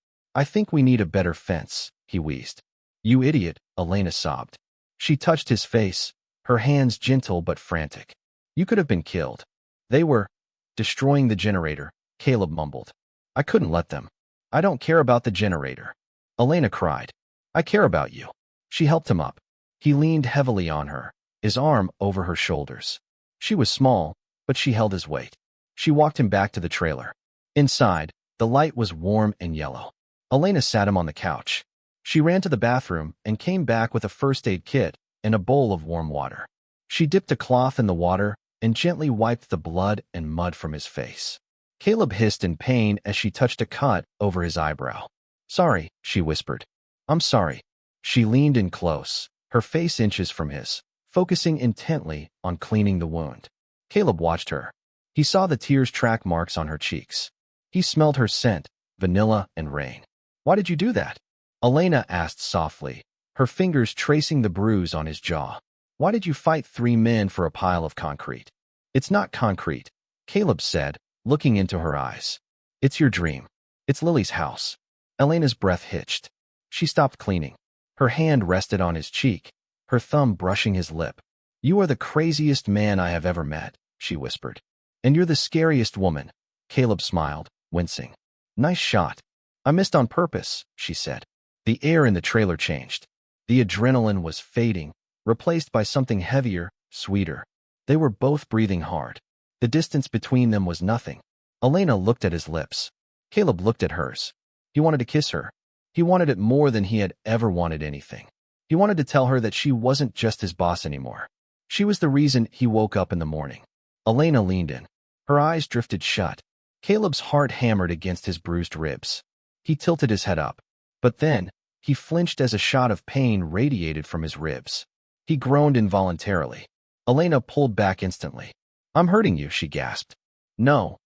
[SPEAKER 1] we need a better fence, he wheezed. You idiot, Elena sobbed. She touched his face, her hands gentle but frantic. You could have been killed. They were destroying the generator, Caleb mumbled. I couldn't let them. I don't care about the generator. Elena cried. I care about you. She helped him up. He leaned heavily on her, his arm over her shoulders. She was small, but she held his weight. She walked him back to the trailer. Inside, the light was warm and yellow. Elena sat him on the couch. She ran to the bathroom and came back with a first aid kit and a bowl of warm water. She dipped a cloth in the water and gently wiped the blood and mud from his face. Caleb hissed in pain as she touched a cut over his eyebrow. "Sorry," she whispered. "I'm sorry." She leaned in close, her face inches from his, focusing intently on cleaning the wound. Caleb watched her. He saw the tears track marks on her cheeks. He smelled her scent, vanilla and rain. "Why did you do that?" Elena asked softly, her fingers tracing the bruise on his jaw. "Why did you fight 3 men for a pile of concrete?" "It's not concrete," Caleb said, looking into her eyes. "It's your dream. It's Lily's house." Elena's breath hitched. She stopped cleaning. Her hand rested on his cheek, her thumb brushing his lip. "You are the craziest man I have ever met," she whispered. "And you're the scariest woman." Caleb smiled, wincing. "Nice shot." "I missed on purpose," she said. The air in the trailer changed. The adrenaline was fading, replaced by something heavier, sweeter. They were both breathing hard. The distance between them was nothing. Elena looked at his lips. Caleb looked at hers. He wanted to kiss her. He wanted it more than he had ever wanted anything. He wanted to tell her that she wasn't just his boss anymore. She was the reason he woke up in the morning. Elena leaned in. Her eyes drifted shut. Caleb's heart hammered against his bruised ribs. He tilted his head up. But then, he flinched as a shot of pain radiated from his ribs. He groaned involuntarily. Elena pulled back instantly. "I'm hurting you," she gasped. No,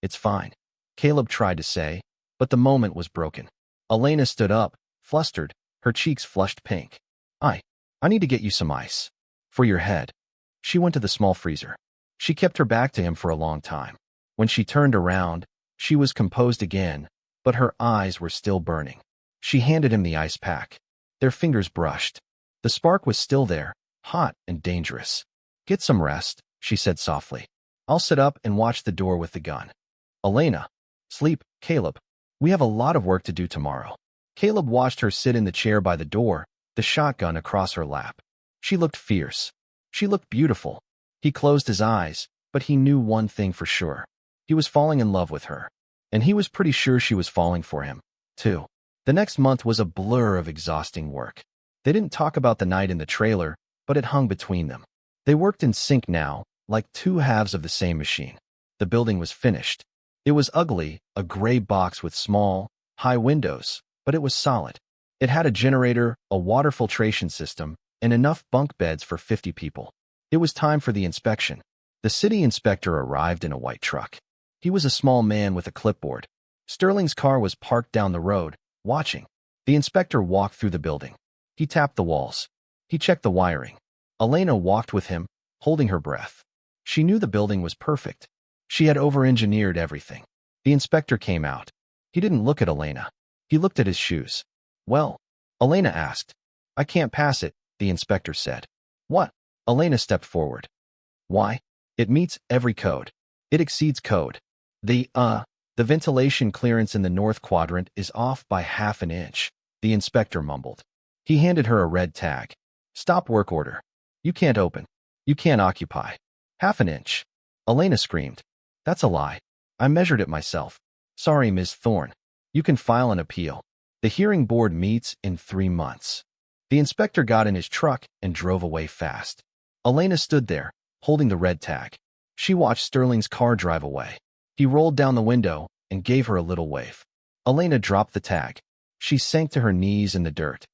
[SPEAKER 1] it's fine," Caleb tried to say, but the moment was broken. Elena stood up, flustered, her cheeks flushed pink. I need to get you some ice. For your head." She went to the small freezer. She kept her back to him for a long time. When she turned around, she was composed again, but her eyes were still burning. She handed him the ice pack. Their fingers brushed. The spark was still there, hot and dangerous. "Get some rest," she said softly. "I'll sit up and watch the door with the gun." "Elena." "Sleep, Caleb. We have a lot of work to do tomorrow." Caleb watched her sit in the chair by the door, the shotgun across her lap. She looked fierce. She looked beautiful. He closed his eyes, but he knew one thing for sure. He was falling in love with her. And he was pretty sure she was falling for him, too. The next month was a blur of exhausting work. They didn't talk about the night in the trailer, but it hung between them. They worked in sync now, like two halves of the same machine. The building was finished. It was ugly, a gray box with small, high windows, but it was solid. It had a generator, a water filtration system, and enough bunk beds for 50 people. It was time for the inspection. The city inspector arrived in a white truck. He was a small man with a clipboard. Sterling's car was parked down the road, watching. The inspector walked through the building. He tapped the walls. He checked the wiring. Elena walked with him, holding her breath. She knew the building was perfect. She had over-engineered everything. The inspector came out. He didn't look at Elena. He looked at his shoes. "Well?" Elena asked. "I can't pass it," the inspector said. "What?" Elena stepped forward. "Why? It meets every code. It exceeds code. The ventilation clearance in the north quadrant is off by half an inch," the inspector mumbled. He handed her a red tag. "Stop work order. You can't open. You can't occupy." "Half an inch." Elena screamed. "That's a lie. I measured it myself." "Sorry, Ms. Thorne. You can file an appeal. The hearing board meets in 3 months." The inspector got in his truck and drove away fast. Elena stood there, holding the red tag. She watched Sterling's car drive away. He rolled down the window and gave her a little wave. Elena dropped the tag. She sank to her knees in the dirt.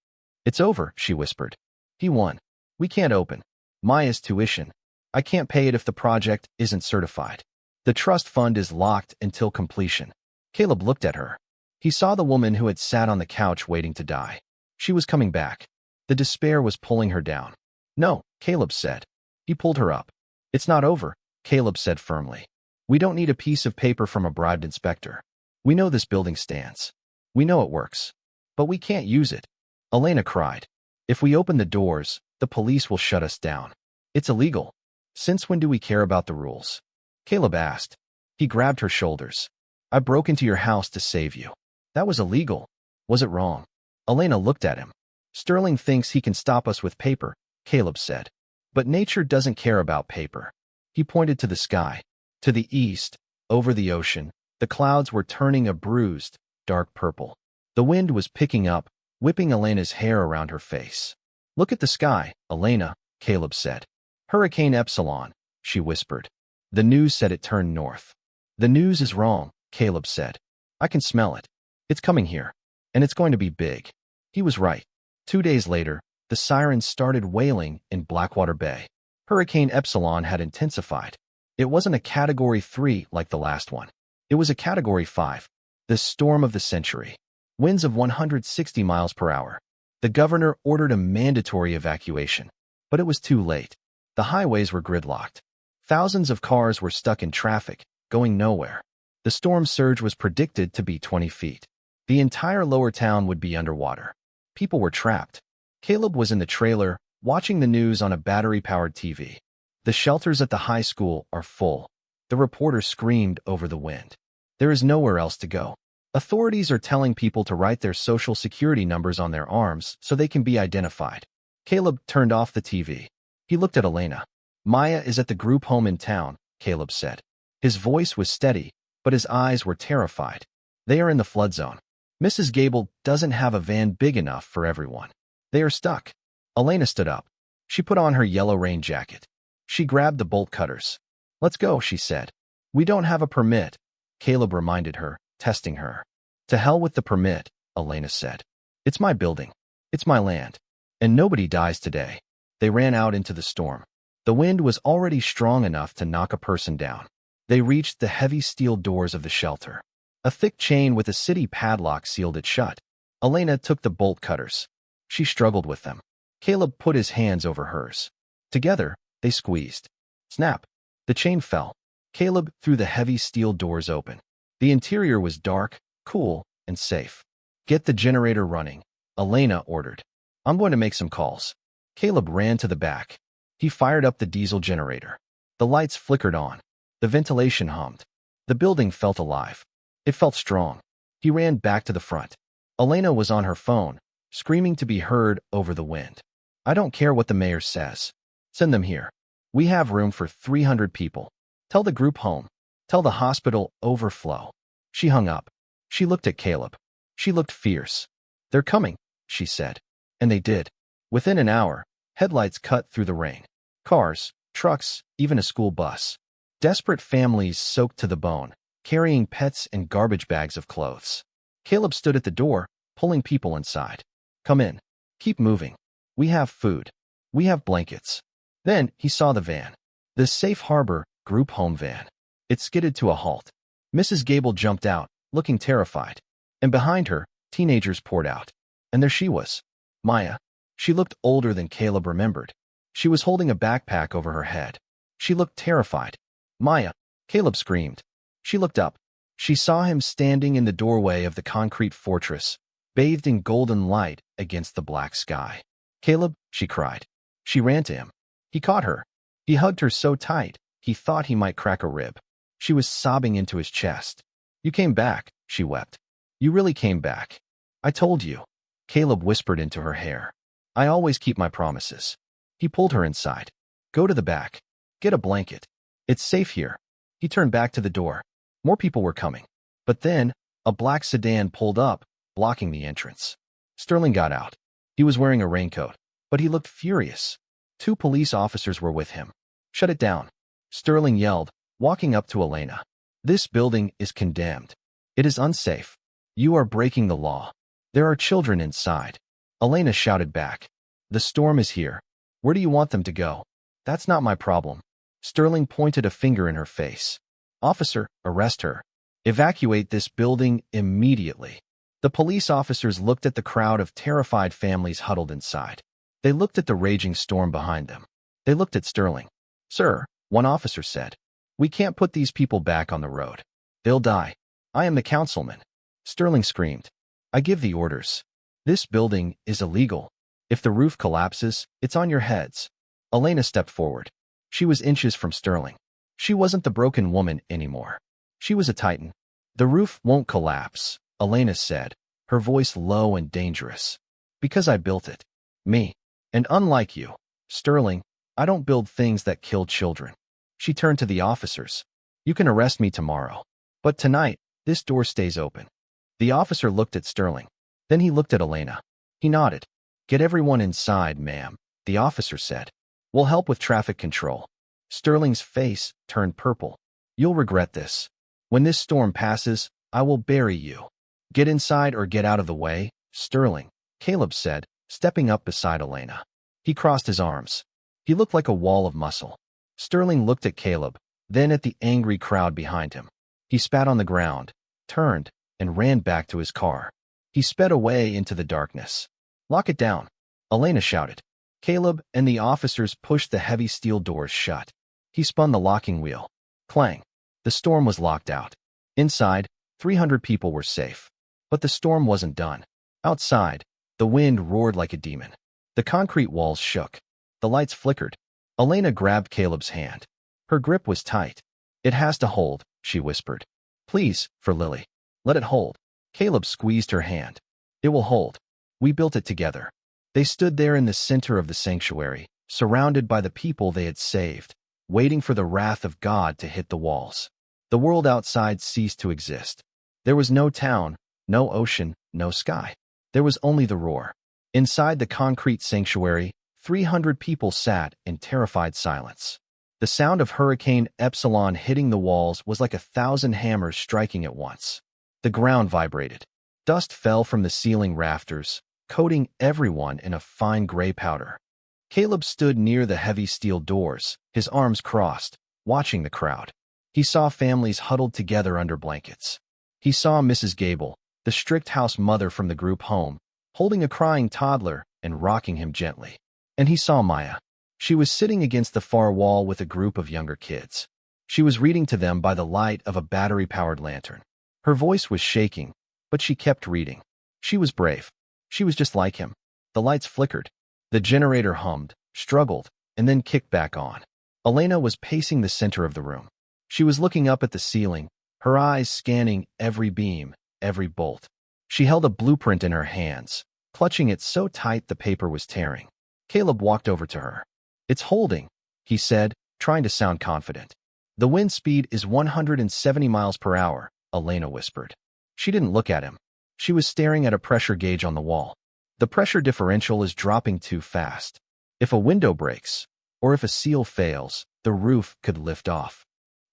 [SPEAKER 1] "It's over," she whispered. "He won. We can't open. Maya's tuition. I can't pay it if the project isn't certified. The trust fund is locked until completion." Caleb looked at her. He saw the woman who had sat on the couch waiting to die. She was coming back. The despair was pulling her down. "No," Caleb said. He pulled her up. "It's not over," Caleb said firmly. "We don't need a piece of paper from a bribed inspector. We know this building stands. We know it works. But we can't use it." Elena cried. "If we open the doors, the police will shut us down. It's illegal. Since when do we care about the rules?" Caleb asked. He grabbed her shoulders. "I broke into your house to save you. That was illegal. Was it wrong?" Elena looked at him. "Sterling thinks he can stop us with paper," Caleb said. But nature doesn't care about paper. He pointed to the sky. To the east, over the ocean, the clouds were turning a bruised, dark purple. The wind was picking up, whipping Elena's hair around her face. "Look at the sky, Elena," Caleb said. "Hurricane Epsilon," she whispered. "The news said it turned north." "The news is wrong," Caleb said. "I can smell it. It's coming here. And it's going to be big." He was right. 2 days later, the sirens started wailing in Blackwater Bay. Hurricane Epsilon had intensified. It wasn't a Category 3 like the last one. It was a Category 5, the storm of the century. Winds of 160 miles per hour. The governor ordered a mandatory evacuation, but it was too late. The highways were gridlocked. Thousands of cars were stuck in traffic, going nowhere. The storm surge was predicted to be 20 feet. The entire lower town would be underwater. People were trapped. Caleb was in the trailer, watching the news on a battery-powered TV. "The shelters at the high school are full," the reporter screamed over the wind. "There is nowhere else to go. Authorities are telling people to write their social security numbers on their arms so they can be identified." Caleb turned off the TV. He looked at Elena. "Maya is at the group home in town," Caleb said. His voice was steady, but his eyes were terrified. "They are in the flood zone. Mrs. Gable doesn't have a van big enough for everyone. They are stuck." Elena stood up. She put on her yellow rain jacket. She grabbed the bolt cutters. "Let's go," she said. "We don't have a permit," Caleb reminded her, testing her. "To hell with the permit," Elena said. "It's my building. It's my land. And nobody dies today." They ran out into the storm. The wind was already strong enough to knock a person down. They reached the heavy steel doors of the shelter. A thick chain with a city padlock sealed it shut. Elena took the bolt cutters. She struggled with them. Caleb put his hands over hers. Together, they squeezed. Snap! The chain fell. Caleb threw the heavy steel doors open. The interior was dark, cool, and safe. "Get the generator running," Elena ordered. "I'm going to make some calls." Caleb ran to the back. He fired up the diesel generator. The lights flickered on. The ventilation hummed. The building felt alive. It felt strong. He ran back to the front. Elena was on her phone, screaming to be heard over the wind. "I don't care what the mayor says. Send them here. We have room for 300 people. Tell the group home. Tell the hospital overflow." She hung up. She looked at Caleb. She looked fierce. "They're coming," she said. And they did. Within an hour, headlights cut through the rain. Cars, trucks, even a school bus. Desperate families soaked to the bone, carrying pets and garbage bags of clothes. Caleb stood at the door, pulling people inside. "Come in. Keep moving. We have food. We have blankets." Then he saw the van. The Safe Harbor group home van. It skidded to a halt. Mrs. Gable jumped out, looking terrified. And behind her, teenagers poured out. And there she was. Maya. She looked older than Caleb remembered. She was holding a backpack over her head. She looked terrified. "Maya!" Caleb screamed. She looked up. She saw him standing in the doorway of the concrete fortress, bathed in golden light against the black sky. "Caleb," she cried. She ran to him. He caught her. He hugged her so tight, he thought he might crack a rib. She was sobbing into his chest. "You came back," she wept. "You really came back. I told you." Caleb whispered into her hair. "I always keep my promises." He pulled her inside. "Go to the back. Get a blanket. It's safe here." He turned back to the door. More people were coming. But then, a black sedan pulled up, blocking the entrance. Sterling got out. He was wearing a raincoat, but he looked furious. 2 police officers were with him. "Shut it down," Sterling yelled, walking up to Elena. "This building is condemned. It is unsafe. You are breaking the law. There are children inside." Elena shouted back. "The storm is here. Where do you want them to go?" "That's not my problem." Sterling pointed a finger in her face. "Officer, arrest her. Evacuate this building immediately." The police officers looked at the crowd of terrified families huddled inside. They looked at the raging storm behind them. They looked at Sterling. "Sir," one officer said, "we can't put these people back on the road. They'll die. I am the councilman." Sterling screamed. "I give the orders. This building is illegal. If the roof collapses, it's on your heads." Elena stepped forward. She was inches from Sterling. She wasn't the broken woman anymore. She was a titan. "The roof won't collapse," Elena said, her voice low and dangerous. "Because I built it. Me. And unlike you, Sterling, I don't build things that kill children. She turned to the officers. You can arrest me tomorrow. But tonight, this door stays open. The officer looked at Sterling. Then he looked at Elena. He nodded. Get everyone inside, ma'am, the officer said. We'll help with traffic control. Sterling's face turned purple. You'll regret this. When this storm passes, I will bury you. Get inside or get out of the way, Sterling, Caleb said, stepping up beside Elena. He crossed his arms. He looked like a wall of muscle. Sterling looked at Caleb, then at the angry crowd behind him. He spat on the ground, turned, and ran back to his car. He sped away into the darkness. Lock it down, Elena shouted. Caleb and the officers pushed the heavy steel doors shut. He spun the locking wheel. Clang. The storm was locked out. Inside, 300 people were safe. But the storm wasn't done. Outside, the wind roared like a demon. The concrete walls shook. The lights flickered. Elena grabbed Caleb's hand. Her grip was tight. It has to hold, she whispered. Please, for Lily. Let it hold. Caleb squeezed her hand. It will hold. We built it together. They stood there in the center of the sanctuary, surrounded by the people they had saved, waiting for the wrath of God to hit the walls. The world outside ceased to exist. There was no town, no ocean, no sky. There was only the roar. Inside the concrete sanctuary, 300 people sat in terrified silence. The sound of Hurricane Epsilon hitting the walls was like 1,000 hammers striking at once. The ground vibrated. Dust fell from the ceiling rafters, coating everyone in a fine gray powder. Caleb stood near the heavy steel doors, his arms crossed, watching the crowd. He saw families huddled together under blankets. He saw Mrs. Gable, the strict house mother from the group home, holding a crying toddler and rocking him gently. And he saw Maya. She was sitting against the far wall with a group of younger kids. She was reading to them by the light of a battery-powered lantern. Her voice was shaking, but she kept reading. She was brave. She was just like him. The lights flickered. The generator hummed, struggled, and then kicked back on. Elena was pacing the center of the room. She was looking up at the ceiling, her eyes scanning every beam, every bolt. She held a blueprint in her hands, clutching it so tight the paper was tearing. Caleb walked over to her. It's holding, he said, trying to sound confident. The wind speed is 170 miles per hour, Elena whispered. She didn't look at him. She was staring at a pressure gauge on the wall. The pressure differential is dropping too fast. If a window breaks, or if a seal fails, the roof could lift off.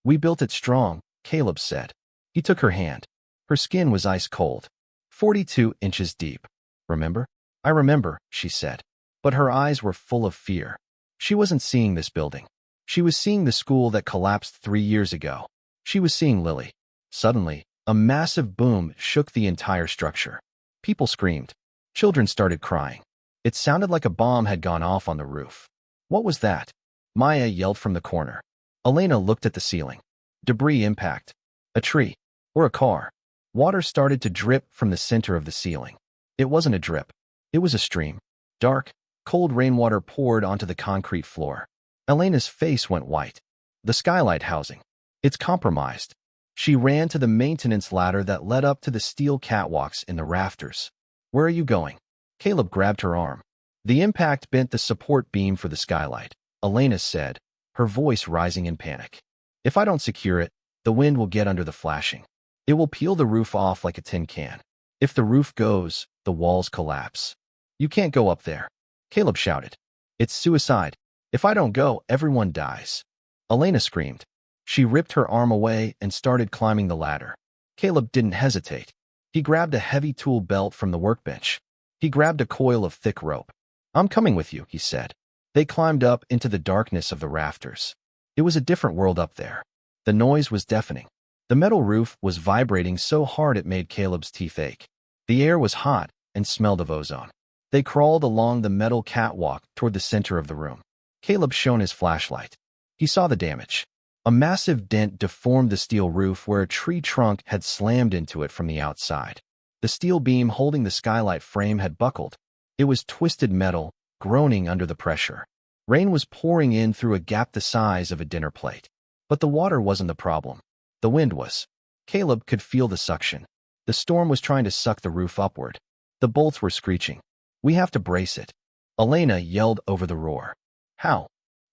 [SPEAKER 1] We built it strong, Caleb said. He took her hand. Her skin was ice cold. 42 inches deep. Remember? I remember, she said. But her eyes were full of fear. She wasn't seeing this building. She was seeing the school that collapsed 3 years ago. She was seeing Lily. Suddenly, a massive boom shook the entire structure. People screamed. Children started crying. It sounded like a bomb had gone off on the roof. What was that? Maya yelled from the corner. Elena looked at the ceiling. Debris impact. A tree. Or a car. Water started to drip from the center of the ceiling. It wasn't a drip. It was a stream. Dark, cold rainwater poured onto the concrete floor. Elena's face went white. The skylight housing. It's compromised. She ran to the maintenance ladder that led up to the steel catwalks in the rafters. Where are you going? Caleb grabbed her arm. The impact bent the support beam for the skylight, Elena said, her voice rising in panic. If I don't secure it, the wind will get under the flashing. It will peel the roof off like a tin can. If the roof goes, the walls collapse. You can't go up there. Caleb shouted. It's suicide. If I don't go, everyone dies. Elena screamed. She ripped her arm away and started climbing the ladder. Caleb didn't hesitate. He grabbed a heavy tool belt from the workbench. He grabbed a coil of thick rope. I'm coming with you, he said. They climbed up into the darkness of the rafters. It was a different world up there. The noise was deafening. The metal roof was vibrating so hard it made Caleb's teeth ache. The air was hot and smelled of ozone. They crawled along the metal catwalk toward the center of the room. Caleb shone his flashlight. He saw the damage. A massive dent deformed the steel roof where a tree trunk had slammed into it from the outside. The steel beam holding the skylight frame had buckled. It was twisted metal, groaning under the pressure. Rain was pouring in through a gap the size of a dinner plate. But the water wasn't the problem. The wind was. Caleb could feel the suction. The storm was trying to suck the roof upward. The bolts were screeching. We have to brace it. Elena yelled over the roar. How?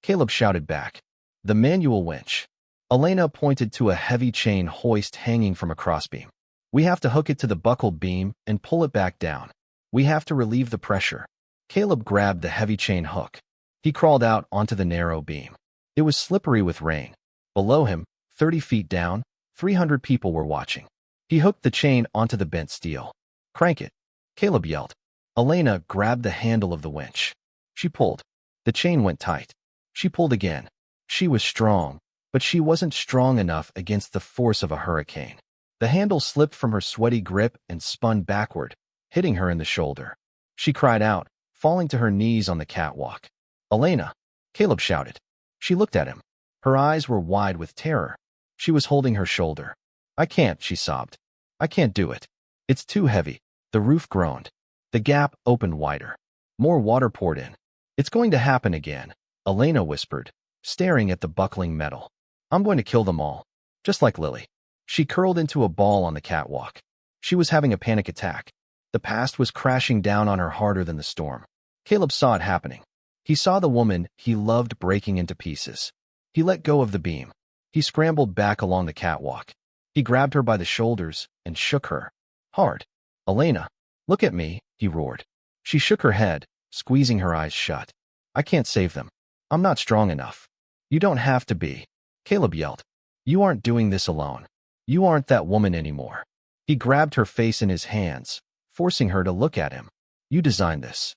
[SPEAKER 1] Caleb shouted back. The manual winch. Elena pointed to a heavy chain hoist hanging from a crossbeam. We have to hook it to the buckled beam and pull it back down. We have to relieve the pressure. Caleb grabbed the heavy chain hook. He crawled out onto the narrow beam. It was slippery with rain. Below him, 30 feet down, 300 people were watching. He hooked the chain onto the bent steel. Crank it, Caleb yelled. Elena grabbed the handle of the winch. She pulled. The chain went tight. She pulled again. She was strong, but she wasn't strong enough against the force of a hurricane. The handle slipped from her sweaty grip and spun backward, hitting her in the shoulder. She cried out, falling to her knees on the catwalk. Elena, Caleb shouted. She looked at him. Her eyes were wide with terror. She was holding her shoulder. I can't, she sobbed. I can't do it. It's too heavy. The roof groaned. The gap opened wider. More water poured in. It's going to happen again, Elena whispered, staring at the buckling metal. I'm going to kill them all. Just like Lily. She curled into a ball on the catwalk. She was having a panic attack. The past was crashing down on her harder than the storm. Caleb saw it happening. He saw the woman he loved breaking into pieces. He let go of the beam. He scrambled back along the catwalk. He grabbed her by the shoulders and shook her. Hard. Elena, look at me, he roared. She shook her head, squeezing her eyes shut. I can't save them. I'm not strong enough. You don't have to be. Caleb yelled. You aren't doing this alone. You aren't that woman anymore. He grabbed her face in his hands, forcing her to look at him. You designed this.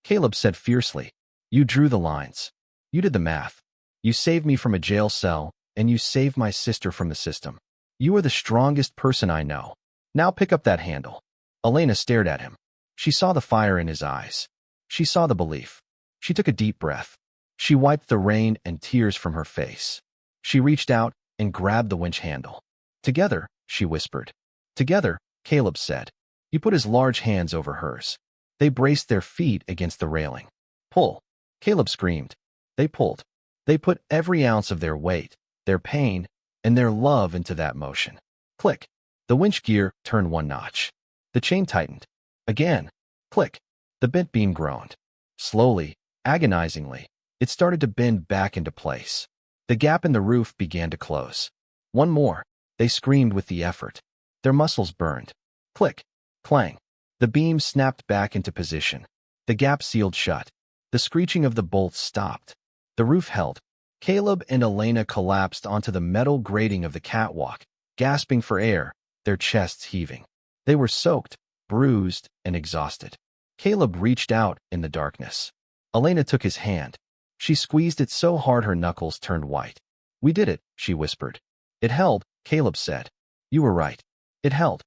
[SPEAKER 1] Caleb said fiercely. You drew the lines. You did the math. You saved me from a jail cell, and you saved my sister from the system. You are the strongest person I know. Now pick up that handle. Elena stared at him. She saw the fire in his eyes. She saw the belief. She took a deep breath. She wiped the rain and tears from her face. She reached out and grabbed the winch handle. Together, she whispered. Together, Caleb said. He put his large hands over hers. They braced their feet against the railing. Pull. Caleb screamed. They pulled. They put every ounce of their weight, their pain, and their love into that motion. Click. The winch gear turned one notch. The chain tightened. Again. Click. The bent beam groaned. Slowly, agonizingly, it started to bend back into place. The gap in the roof began to close. One more. They screamed with the effort. Their muscles burned. Click. Clang. The beam snapped back into position. The gap sealed shut. The screeching of the bolts stopped. The roof held. Caleb and Elena collapsed onto the metal grating of the catwalk, gasping for air, their chests heaving. They were soaked, bruised, and exhausted. Caleb reached out in the darkness. Elena took his hand. She squeezed it so hard her knuckles turned white. We did it, she whispered. It held, Caleb said. You were right. It held.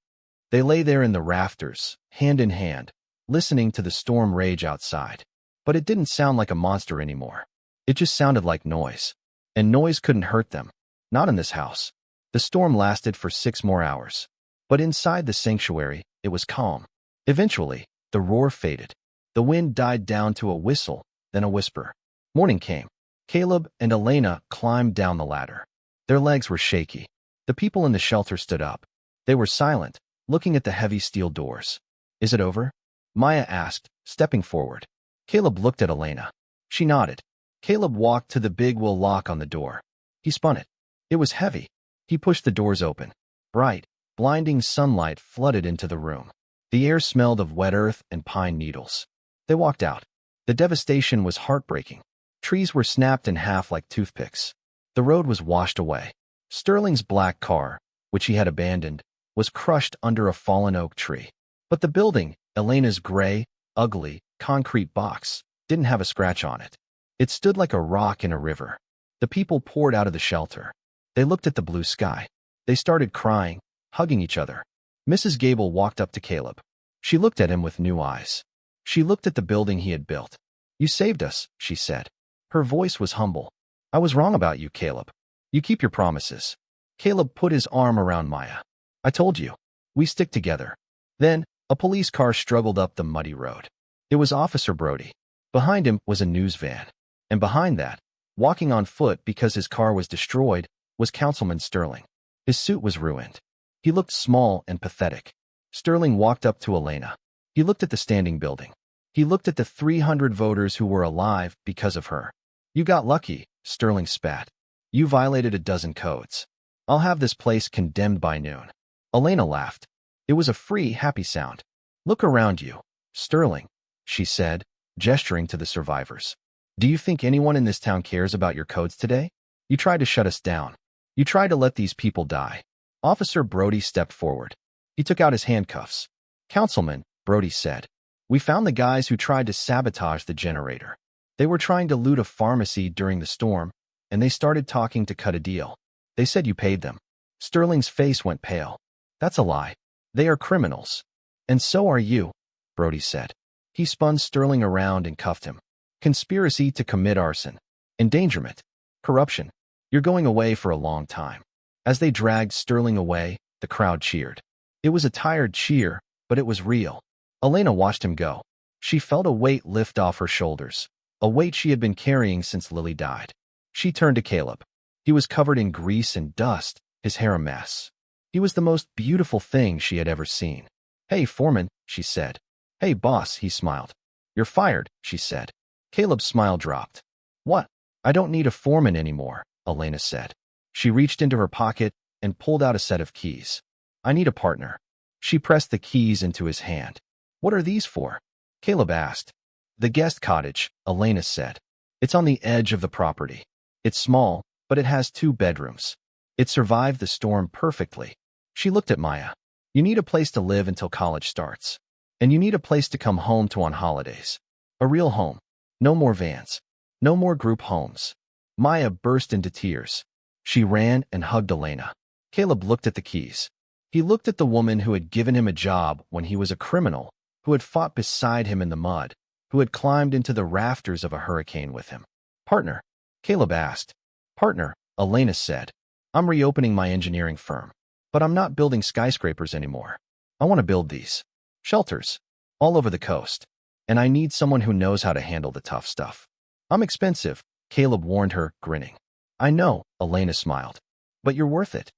[SPEAKER 1] They lay there in the rafters, hand in hand, listening to the storm rage outside. But it didn't sound like a monster anymore. It just sounded like noise. And noise couldn't hurt them. Not in this house. The storm lasted for 6 more hours. But inside the sanctuary, it was calm. Eventually, the roar faded. The wind died down to a whistle, then a whisper. Morning came. Caleb and Elena climbed down the ladder. Their legs were shaky. The people in the shelter stood up. They were silent, looking at the heavy steel doors. Is it over? Maya asked, stepping forward. Caleb looked at Elena. She nodded. Caleb walked to the big will lock on the door. He spun it. It was heavy. He pushed the doors open. Bright, blinding sunlight flooded into the room. The air smelled of wet earth and pine needles. They walked out. The devastation was heartbreaking. Trees were snapped in half like toothpicks. The road was washed away. Sterling's black car, which he had abandoned, was crushed under a fallen oak tree. But the building, Elena's gray, ugly, concrete box, didn't have a scratch on it. It stood like a rock in a river. The people poured out of the shelter. They looked at the blue sky. They started crying, hugging each other. Mrs. Gable walked up to Caleb. She looked at him with new eyes. She looked at the building he had built. You saved us, she said. Her voice was humble. I was wrong about you, Caleb. You keep your promises. Caleb put his arm around Maya. I told you. We stick together. Then, a police car struggled up the muddy road. It was Officer Brody. Behind him was a news van. And behind that, walking on foot because his car was destroyed, was Councilman Sterling. His suit was ruined. He looked small and pathetic. Sterling walked up to Elena. He looked at the standing building. He looked at the 300 voters who were alive because of her. You got lucky, Sterling spat. You violated a dozen codes. I'll have this place condemned by noon. Elena laughed. It was a free, happy sound. Look around you, Sterling, she said, gesturing to the survivors. Do you think anyone in this town cares about your codes today? You tried to shut us down. You tried to let these people die. Officer Brody stepped forward. He took out his handcuffs. Councilman, Brody said, we found the guys who tried to sabotage the generator. They were trying to loot a pharmacy during the storm, and they started talking to cut a deal. They said you paid them. Sterling's face went pale. That's a lie. They are criminals. And so are you, Brody said. He spun Sterling around and cuffed him. Conspiracy to commit arson. Endangerment. Corruption. You're going away for a long time. As they dragged Sterling away, the crowd cheered. It was a tired cheer, but it was real. Elena watched him go. She felt a weight lift off her shoulders, a weight she had been carrying since Lily died. She turned to Caleb. He was covered in grease and dust, his hair a mess. He was the most beautiful thing she had ever seen. Hey, Foreman, she said. Hey, boss, he smiled. You're fired, she said. Caleb's smile dropped. What? I don't need a foreman anymore, Elena said. She reached into her pocket and pulled out a set of keys. I need a partner. She pressed the keys into his hand. What are these for? Caleb asked. The guest cottage, Elena said. It's on the edge of the property. It's small, but it has 2 bedrooms. It survived the storm perfectly. She looked at Maya. You need a place to live until college starts. And you need a place to come home to on holidays. A real home. No more vans. No more group homes. Maya burst into tears. She ran and hugged Elena. Caleb looked at the keys. He looked at the woman who had given him a job when he was a criminal, who had fought beside him in the mud, who had climbed into the rafters of a hurricane with him. Partner? Caleb asked. Partner, Elena said. I'm reopening my engineering firm, but I'm not building skyscrapers anymore. I want to build these shelters all over the coast, and I need someone who knows how to handle the tough stuff. I'm expensive, Caleb warned her, grinning. I know, Elena smiled, but you're worth it.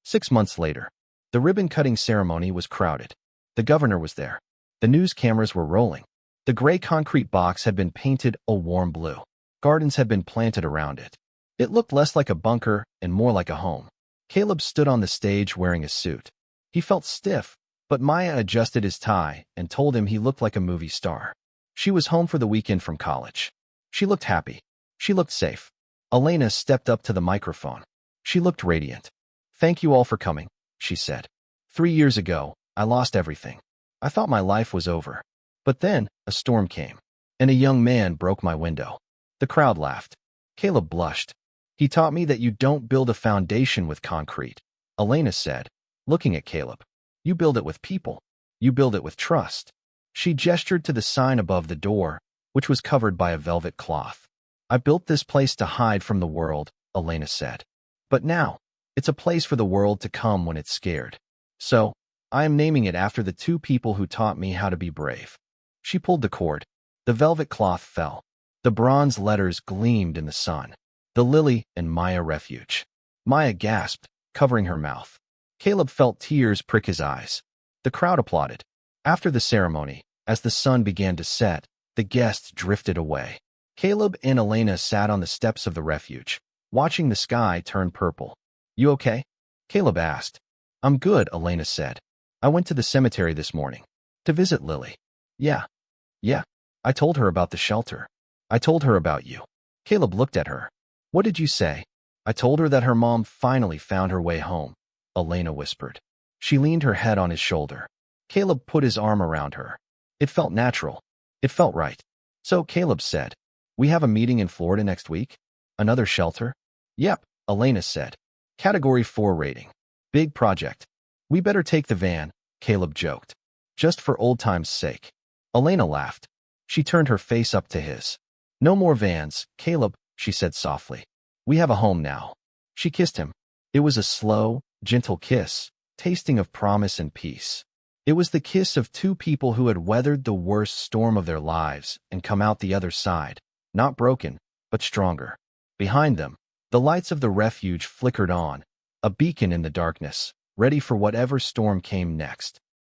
[SPEAKER 1] 6 months later, the ribbon-cutting ceremony was crowded. The governor was there. The news cameras were rolling. The gray concrete box had been painted a warm blue. Gardens had been planted around it. It looked less like a bunker and more like a home. Caleb stood on the stage wearing a suit. He felt stiff, but Maya adjusted his tie and told him he looked like a movie star. She was home for the weekend from college. She looked happy. She looked safe. Elena stepped up to the microphone. She looked radiant. Thank you all for coming, she said. 3 years ago, I lost everything. I thought my life was over. But then, a storm came, and a young man broke my window. The crowd laughed. Caleb blushed. He taught me that you don't build a foundation with concrete, Elena said, looking at Caleb. You build it with people. You build it with trust. She gestured to the sign above the door, which was covered by a velvet cloth. I built this place to hide from the world, Elena said. But now, it's a place for the world to come when it's scared. So, I am naming it after the 2 people who taught me how to be brave. She pulled the cord. The velvet cloth fell. The bronze letters gleamed in the sun. The Lily and Maya Refuge. Maya gasped, covering her mouth. Caleb felt tears prick his eyes. The crowd applauded. After the ceremony, as the sun began to set, the guests drifted away. Caleb and Elena sat on the steps of the refuge, watching the sky turn purple. You okay? Caleb asked. I'm good, Elena said. I went to the cemetery this morning to visit Lily. Yeah. I told her about the shelter. I told her about you. Caleb looked at her. What did you say? I told her that her mom finally found her way home, Elena whispered. She leaned her head on his shoulder. Caleb put his arm around her. It felt natural. It felt right. So Caleb said, we have a meeting in Florida next week? Another shelter? Yep, Elena said. Category 4 rating. Big project. We better take the van, Caleb joked. Just for old time's sake. Elena laughed. She turned her face up to his. No more vans, Caleb, she said softly. We have a home now. She kissed him. It was a slow, gentle kiss, tasting of promise and peace. It was the kiss of 2 people who had weathered the worst storm of their lives and come out the other side, not broken, but stronger. Behind them, the lights of the refuge flickered on, a beacon in the darkness, ready for whatever storm came next.